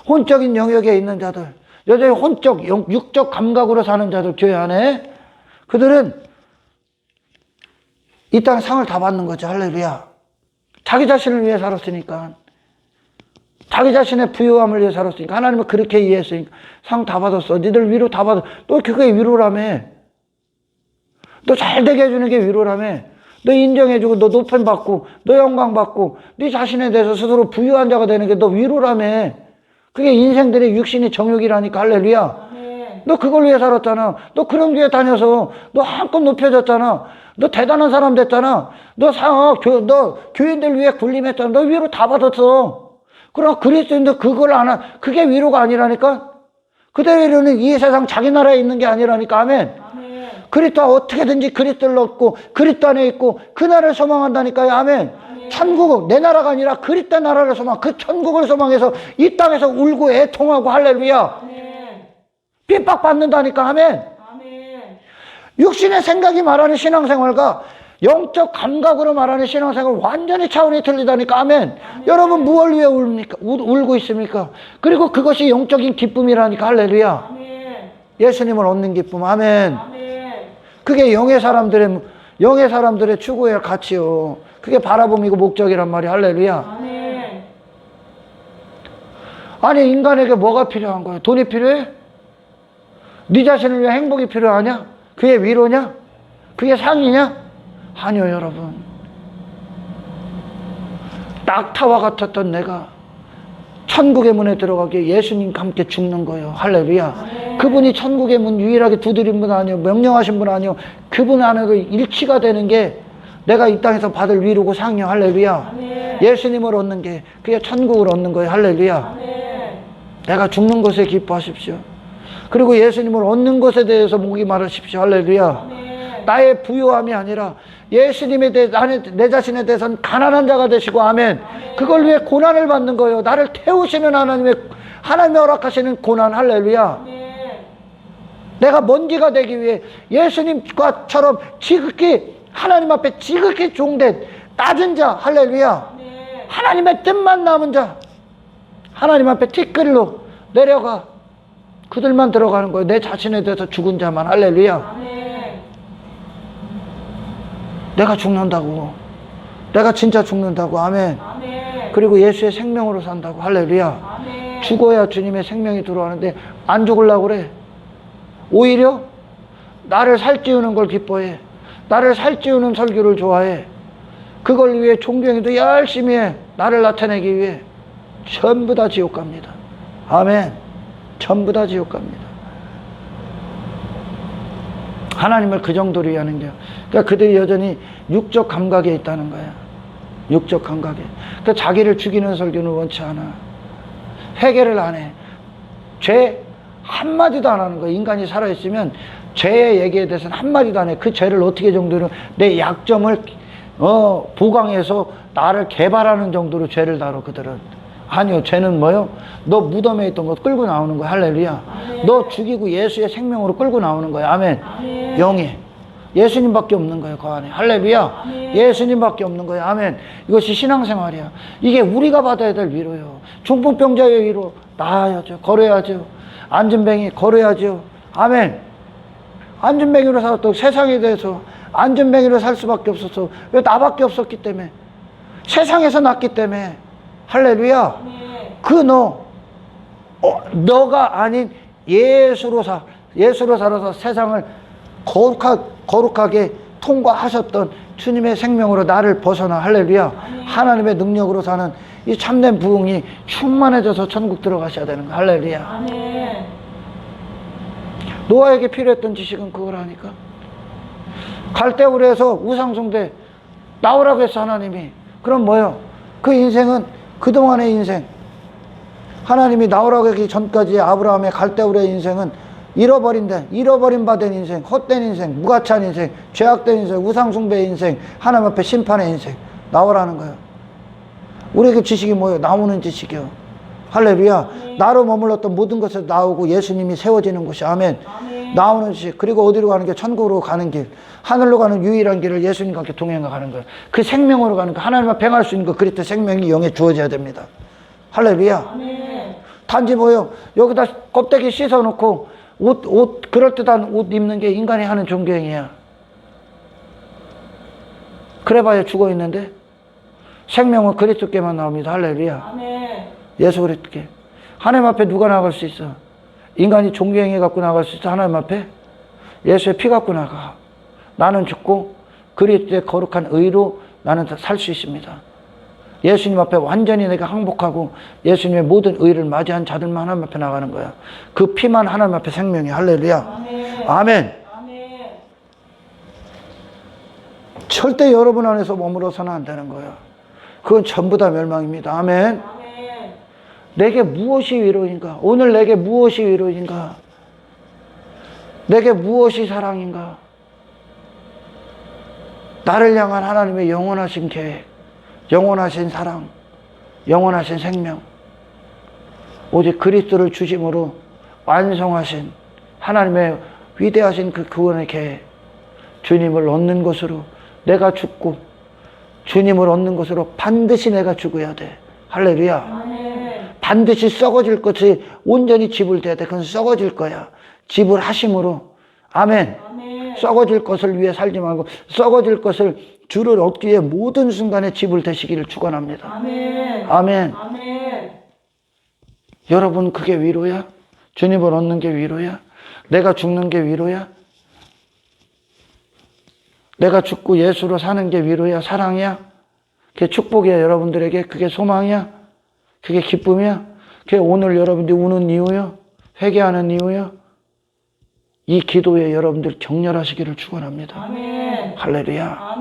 [SPEAKER 2] 혼적인 영역에 있는 자들, 여전히 육적 감각으로 사는 자들, 교회 안에. 그들은 이 땅 상을 다 받는 거죠. 할렐루야. 자기 자신을 위해 살았으니까. 자기 자신의 부유함을 위해 살았으니까. 하나님은 그렇게 이해했으니까. 상 다 받았어. 니들 위로 다 받았어. 또 그게 위로라며. 너 잘 되게 해주는 게 위로라며. 너 인정해주고, 너 높임 받고, 너 영광 받고, 네 자신에 대해서 스스로 부유한 자가 되는 게 너 위로라며. 그게 인생들의 육신이 정욕이라니까. 할렐루야.
[SPEAKER 3] 아멘.
[SPEAKER 2] 너 그걸 위해 살았잖아. 너 그런 교회 다녀서 너 한껏 높여졌잖아. 너 대단한 사람 됐잖아. 너 교인들 위해 군림했잖아. 너 위로 다 받았어. 그럼 그리스도인들 그걸 그게 위로가 아니라니까? 그대로 위로는 이 세상 자기 나라에 있는 게 아니라니까. 아멘.
[SPEAKER 3] 아멘.
[SPEAKER 2] 그리스도 어떻게든지 그리스도를 얻고 그리스도 안에 있고 그 나라를 소망한다니까요. 아멘. 천국, 내 나라가 아니라 그리스도 나라를 소망, 그 천국을 소망해서 이 땅에서 울고 애통하고. 할렐루야.
[SPEAKER 3] 아멘.
[SPEAKER 2] 핍박받는다니까. 아멘.
[SPEAKER 3] 아멘.
[SPEAKER 2] 육신의 생각이 말하는 신앙생활과 영적 감각으로 말하는 신앙생활 완전히 차원이 틀리다니까. 아멘. 여러분 무엇을 위해 울고 있습니까? 그리고 그것이 영적인 기쁨이라니까. 할렐루야.
[SPEAKER 3] 아멘.
[SPEAKER 2] 예수님을 얻는 기쁨. 아멘.
[SPEAKER 3] 아멘.
[SPEAKER 2] 그게 영의 사람들의 추구해야 할 가치요. 그게 바라봄이고 목적이란 말이야. 할렐루야.
[SPEAKER 3] 아멘.
[SPEAKER 2] 아니, 인간에게 뭐가 필요한 거야? 돈이 필요해? 네 자신을 위해 행복이 필요하냐? 그게 위로냐? 그게 상이냐? 아니요, 여러분. 낙타와 같았던 내가 천국의 문에 들어가기에 예수님과 함께 죽는 거예요. 할렐루야. 그분이 천국의 문 유일하게 두드린 분 아니요, 명령하신 분 아니요, 그분 안에도 일치가 되는 게 내가 이 땅에서 받을 위로고 상이요. 할렐루야.
[SPEAKER 3] 아멘.
[SPEAKER 2] 예수님을 얻는 게 그게 천국을 얻는 거예요. 할렐루야.
[SPEAKER 3] 아멘.
[SPEAKER 2] 내가 죽는 것에 기뻐하십시오. 그리고 예수님을 얻는 것에 대해서 목이 마르십시오. 할렐루야.
[SPEAKER 3] 아멘.
[SPEAKER 2] 나의 부요함이 아니라 예수님에 대해 내 자신에 대해서는 가난한 자가 되시고, 아멘. 그걸 위해 고난을 받는 거예요. 나를 태우시는 하나님의 허락하시는 고난. 할렐루야.
[SPEAKER 3] 아멘.
[SPEAKER 2] 내가 먼지가 되기 위해 예수님과처럼 지극히 하나님 앞에 지극히 종된 낮은 자. 할렐루야.
[SPEAKER 3] 아멘.
[SPEAKER 2] 하나님의 뜻만 남은 자, 하나님 앞에 티끌로 내려가 그들만 들어가는 거예요. 내 자신에 대해서 죽은 자만. 할렐루야.
[SPEAKER 3] 아멘.
[SPEAKER 2] 내가 죽는다고, 내가 진짜 죽는다고. 아멘.
[SPEAKER 3] 아멘.
[SPEAKER 2] 그리고 예수의 생명으로 산다고. 할렐루야.
[SPEAKER 3] 아멘.
[SPEAKER 2] 죽어야 주님의 생명이 들어가는데 안 죽으려고 그래. 오히려 나를 살찌우는 걸 기뻐해. 나를 살찌우는 설교를 좋아해. 그걸 위해 존경해도 열심히 해. 나를 나타내기 위해. 전부 다 지옥 갑니다. 아멘. 전부 다 지옥 갑니다. 하나님을 그 정도로 이해하는 거예요. 그러니까 그들이 여전히 육적 감각에 있다는 거야. 육적 감각에. 그러니까 자기를 죽이는 설교는 원치 않아. 회개를 안 해. 죄 한마디도 안 하는 거야. 인간이 살아있으면 죄의 얘기에 대해서는 한마디도 안 해. 그 죄를 어떻게 정도로 내 약점을 보강해서 나를 개발하는 정도로 죄를 다뤄. 그들은 아니요. 죄는 뭐요? 너 무덤에 있던 거 끌고 나오는 거야. 할렐루야.
[SPEAKER 3] 아멘.
[SPEAKER 2] 너 죽이고 예수의 생명으로 끌고 나오는 거야. 아멘.
[SPEAKER 3] 아멘.
[SPEAKER 2] 영이 예수님밖에 없는 거예요. 그 안에. 할렐루야.
[SPEAKER 3] 아멘.
[SPEAKER 2] 예수님밖에 없는 거예요. 아멘. 이것이 신앙생활이야. 이게 우리가 받아야 될 위로예요. 중풍병자의 위로 나아야죠. 걸어야죠. 안전뱅이 걸어야죠. 아멘. 안전뱅이로 살았다고 세상에 대해서 안전뱅이로 살 수밖에 없었어. 왜? 나밖에 없었기 때문에. 세상에서 났기 때문에. 할렐루야.
[SPEAKER 3] 아멘.
[SPEAKER 2] 너가 아닌 예수로 살아서 세상을 거룩하게 통과하셨던 주님의 생명으로 나를 벗어나. 할렐루야. 하나님의 능력으로 사는 이 참된 부흥이 충만해져서 천국 들어가셔야 되는 거야. 할렐루야.
[SPEAKER 3] 아멘.
[SPEAKER 2] 노아에게 필요했던 지식은 그거라니까. 갈대우르에서 우상숭배 나오라고 했어, 하나님이. 그럼 뭐요? 그 인생은 그동안의 인생, 하나님이 나오라고 하기 전까지 아브라함의 갈대우르의 인생은 잃어버린 바 된 인생, 헛된 인생, 무가치한 인생, 죄악된 인생, 우상숭배의 인생, 하나님 앞에 심판의 인생. 나오라는 거예요. 우리에게 지식이 뭐예요? 나오는 지식이요. 할렐루야. 나로 머물렀던 모든 것에서 나오고 예수님이 세워지는 곳이. 아멘. 나오는 지식. 그리고 어디로 가는 게? 천국으로 가는 길. 하늘로 가는 유일한 길을 예수님과 함께 동행해 가는 거예요. 그 생명으로 가는 거. 하나님 앞에 행할 수 있는 거. 그럴 때 생명이 영에 주어져야 됩니다. 할렐루야.
[SPEAKER 3] 아멘.
[SPEAKER 2] 단지 뭐요? 여기다 껍데기 씻어놓고 그럴듯한 옷 입는 게 인간이 하는 종교행위야. 그래봐야 죽어 있는데 생명은 그리스도께만 나옵니다. 할렐루야.
[SPEAKER 3] 아멘.
[SPEAKER 2] 예수 그리스도께. 하나님 앞에 누가 나갈 수 있어? 인간이 종교행위 갖고 나갈 수 있어? 하나님 앞에? 예수의 피 갖고 나가. 나는 죽고 그리스도의 거룩한 의로 나는 살 수 있습니다. 예수님 앞에 완전히 내가 항복하고 예수님의 모든 의를 맞이한 자들만 하나님 앞에 나가는 거야. 그 피만 하나님 앞에 생명이. 할렐루야.
[SPEAKER 3] 아멘.
[SPEAKER 2] 아멘.
[SPEAKER 3] 아멘.
[SPEAKER 2] 절대 여러분 안에서 머물러서는 안 되는 거야. 그건 전부 다 멸망입니다. 아멘.
[SPEAKER 3] 아멘.
[SPEAKER 2] 내게 무엇이 위로인가? 오늘 내게 무엇이 위로인가? 내게 무엇이 사랑인가? 나를 향한 하나님의 영원하신 계획, 영원하신 사랑, 영원하신 생명, 오직 그리스도를 중심으로 완성하신 하나님의 위대하신 그 구원의 계획, 주님을 얻는 것으로 내가 죽고 주님을 얻는 것으로 반드시 내가 죽어야 돼. 할렐루야. 반드시 썩어질 것이 온전히 지불돼야 돼. 그건 썩어질 거야. 지불하심으로. 아멘. 썩어질 것을 위해 살지 말고 썩어질 것을 주를 얻기 위해 모든 순간에 지불되시기를 축원합니다. 아멘. 여러분, 그게 위로야? 주님을 얻는 게 위로야? 내가 죽는 게 위로야? 내가 죽고 예수로 사는 게 위로야? 사랑이야? 그게 축복이야, 여러분들에게? 그게 소망이야? 그게 기쁨이야? 그게 오늘 여러분들이 우는 이유야? 회개하는 이유야? 이 기도에 여러분들 격렬하시기를 축원합니다. 할렐루야.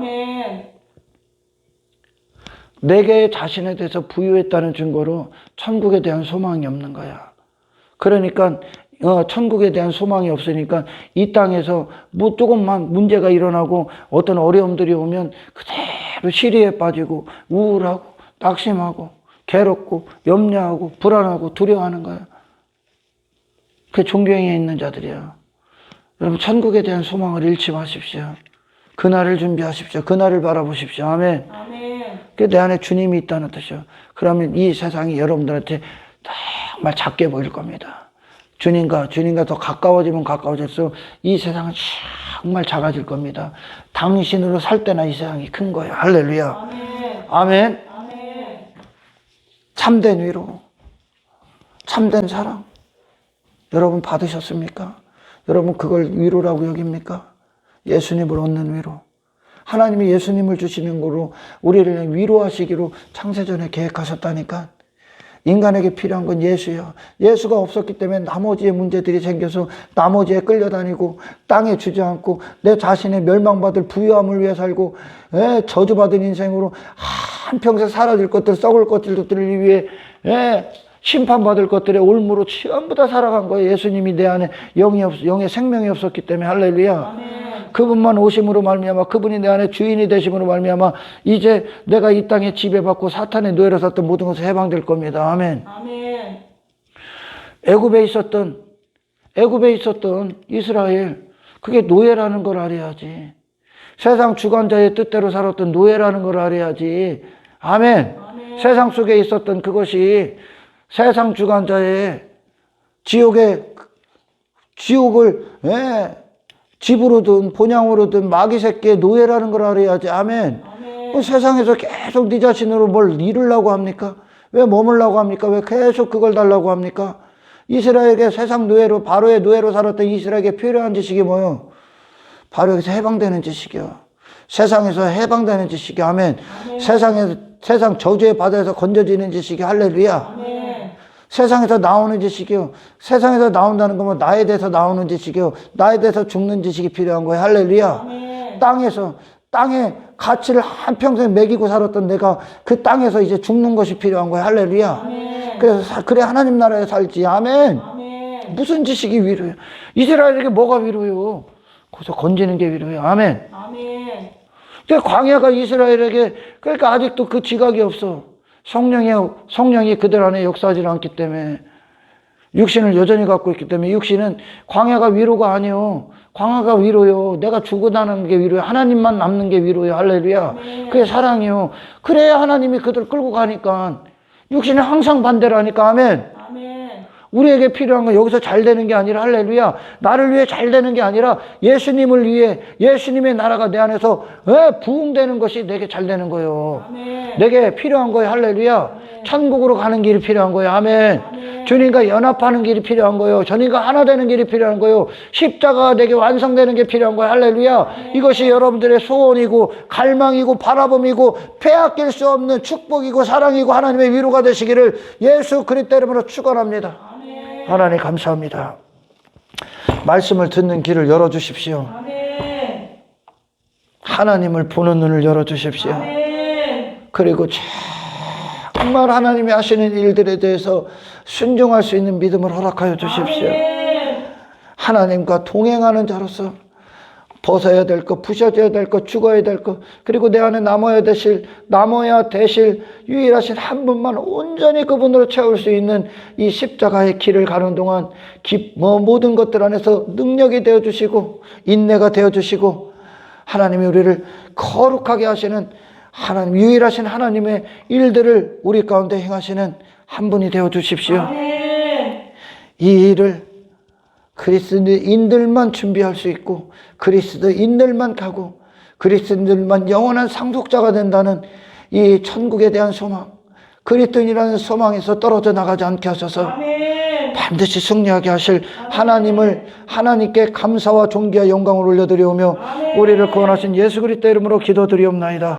[SPEAKER 2] 내게 자신에 대해서 부유했다는 증거로 천국에 대한 소망이 없는 거야. 그러니까 천국에 대한 소망이 없으니까 이 땅에서 뭐 조금만 문제가 일어나고 어떤 어려움들이 오면 그대로 시리에 빠지고 우울하고 낙심하고 괴롭고 염려하고 불안하고 두려워하는 거야. 그게 종교행위에 있는 자들이야. 여러분, 천국에 대한 소망을 잃지 마십시오. 그날을 준비하십시오. 그날을 바라보십시오. 아멘. 그게 내 안에 주님이 있다는 뜻이요. 그러면 이 세상이 여러분들한테 정말 작게 보일 겁니다. 주님과 더 가까워지면 가까워질수록 이 세상은 정말 작아질 겁니다. 당신으로 살 때나 이 세상이 큰 거예요. 할렐루야. 아멘. 참된 위로, 참된 사랑 여러분 받으셨습니까? 여러분 그걸 위로라고 여깁니까? 예수님을 얻는 위로. 하나님이 예수님을 주시는 거로 우리를 위로하시기로 창세전에 계획하셨다니까. 인간에게 필요한 건 예수예요. 예수가 없었기 때문에 나머지의 문제들이 생겨서 나머지에 끌려다니고 땅에 주저앉고 내 자신의 멸망받을 부유함을 위해 살고 저주받은 인생으로 한평생 사라질 것들, 썩을 것들을 위해 심판받을 것들의 올무로 전부 다 살아간 거예요. 예수님이 내 안에 영의 생명이 없었기 때문에. 할렐루야. 그분만 오심으로 말미암아, 그분이 내 안에 주인이 되심으로 말미암아 이제 내가 이 땅에 지배받고 사탄의 노예로 샀던 모든 것을 해방될 겁니다. 아멘. 애굽에 있었던 이스라엘, 그게 노예라는 걸 알아야지. 세상 주관자의 뜻대로 살았던 노예라는 걸 알아야지. 아멘. 세상 속에 있었던 그것이 세상 주관자의 지옥을 집으로든 본향으로든 마귀 새끼의 노예라는 걸 알아야지. 아멘. 세상에서 계속 네 자신으로 뭘 이루려고 합니까? 왜 머물라고 합니까? 왜 계속 그걸 달라고 합니까? 이스라엘에게 세상 노예로, 바로의 노예로 살았던 이스라엘에게 필요한 지식이 뭐요? 바로 여기서 해방되는 지식이요. 세상에서 해방되는 지식이. 아멘. 세상 저주의 바다에서 건져지는 지식이. 할렐루야. 세상에서 나오는 지식이요. 세상에서 나온다는 거면 나에 대해서 나오는 지식이요. 나에 대해서 죽는 지식이 필요한 거예요. 할렐루야. 땅에 가치를 한평생 매기고 살았던 내가 그 땅에서 이제 죽는 것이 필요한 거예요. 할렐루야. 그래 하나님 나라에 살지. 아멘. 무슨 지식이 위로예요? 이스라엘에게 뭐가 위로예요? 거기서 건지는 게 위로예요. 아멘. 광야가 이스라엘에게, 그러니까 아직도 그 지각이 없어. 성령이 그들 안에 역사하지 않기 때문에, 육신을 여전히 갖고 있기 때문에. 육신은 광야가 위로가 아니요. 광야가 위로요. 내가 죽어나는 게 위로요. 하나님만 남는 게 위로요. 할렐루야. 그게 사랑이요. 그래야 하나님이 그들 끌고 가니까. 육신은 항상 반대라니까. 아멘. 우리에게 필요한 건 여기서 잘 되는 게 아니라, 할렐루야, 나를 위해 잘 되는 게 아니라 예수님을 위해, 예수님의 나라가 내 안에서 부흥되는 것이 내게 잘 되는 거예요. 내게 필요한 거예요. 할렐루야. 천국으로 가는 길이 필요한 거예요. 아멘. 주님과 연합하는 길이 필요한 거예요. 주님과 하나 되는 길이 필요한 거예요. 십자가가 내게 완성되는 게 필요한 거예요. 할렐루야. 이것이 여러분들의 소원이고 갈망이고 바라봄이고 빼앗길 수 없는 축복이고 사랑이고 하나님의 위로가 되시기를 예수 그리스도 이름으로 축원합니다. 하나님 감사합니다. 말씀을 듣는 길을 열어주십시오. 하나님을 보는 눈을 열어주십시오. 그리고 정말 하나님이 하시는 일들에 대해서 순종할 수 있는 믿음을 허락하여 주십시오. 하나님과 동행하는 자로서 벗어야 될 것, 부셔져야 될 것, 죽어야 될 것, 그리고 내 안에 남아야 되실 유일하신 한 분만 온전히 그분으로 채울 수 있는 이 십자가의 길을 가는 동안 모든 것들 안에서 능력이 되어주시고 인내가 되어주시고 하나님이 우리를 거룩하게 하시는 하나님, 유일하신 하나님의 일들을 우리 가운데 행하시는 한 분이 되어 주십시오.
[SPEAKER 3] 아멘.
[SPEAKER 2] 이 일을 그리스도인들만 준비할 수 있고 그리스도인들만 가고 그리스도인들만 영원한 상속자가 된다는 이 천국에 대한 소망, 그리스도인이라는 소망에서 떨어져 나가지 않게 하셔서
[SPEAKER 3] 아멘.
[SPEAKER 2] 반드시 승리하게 하실 하나님을, 하나님께 감사와 존귀와 영광을 올려드리오며 우리를 구원하신 예수 그리스도 이름으로 기도드리옵나이다.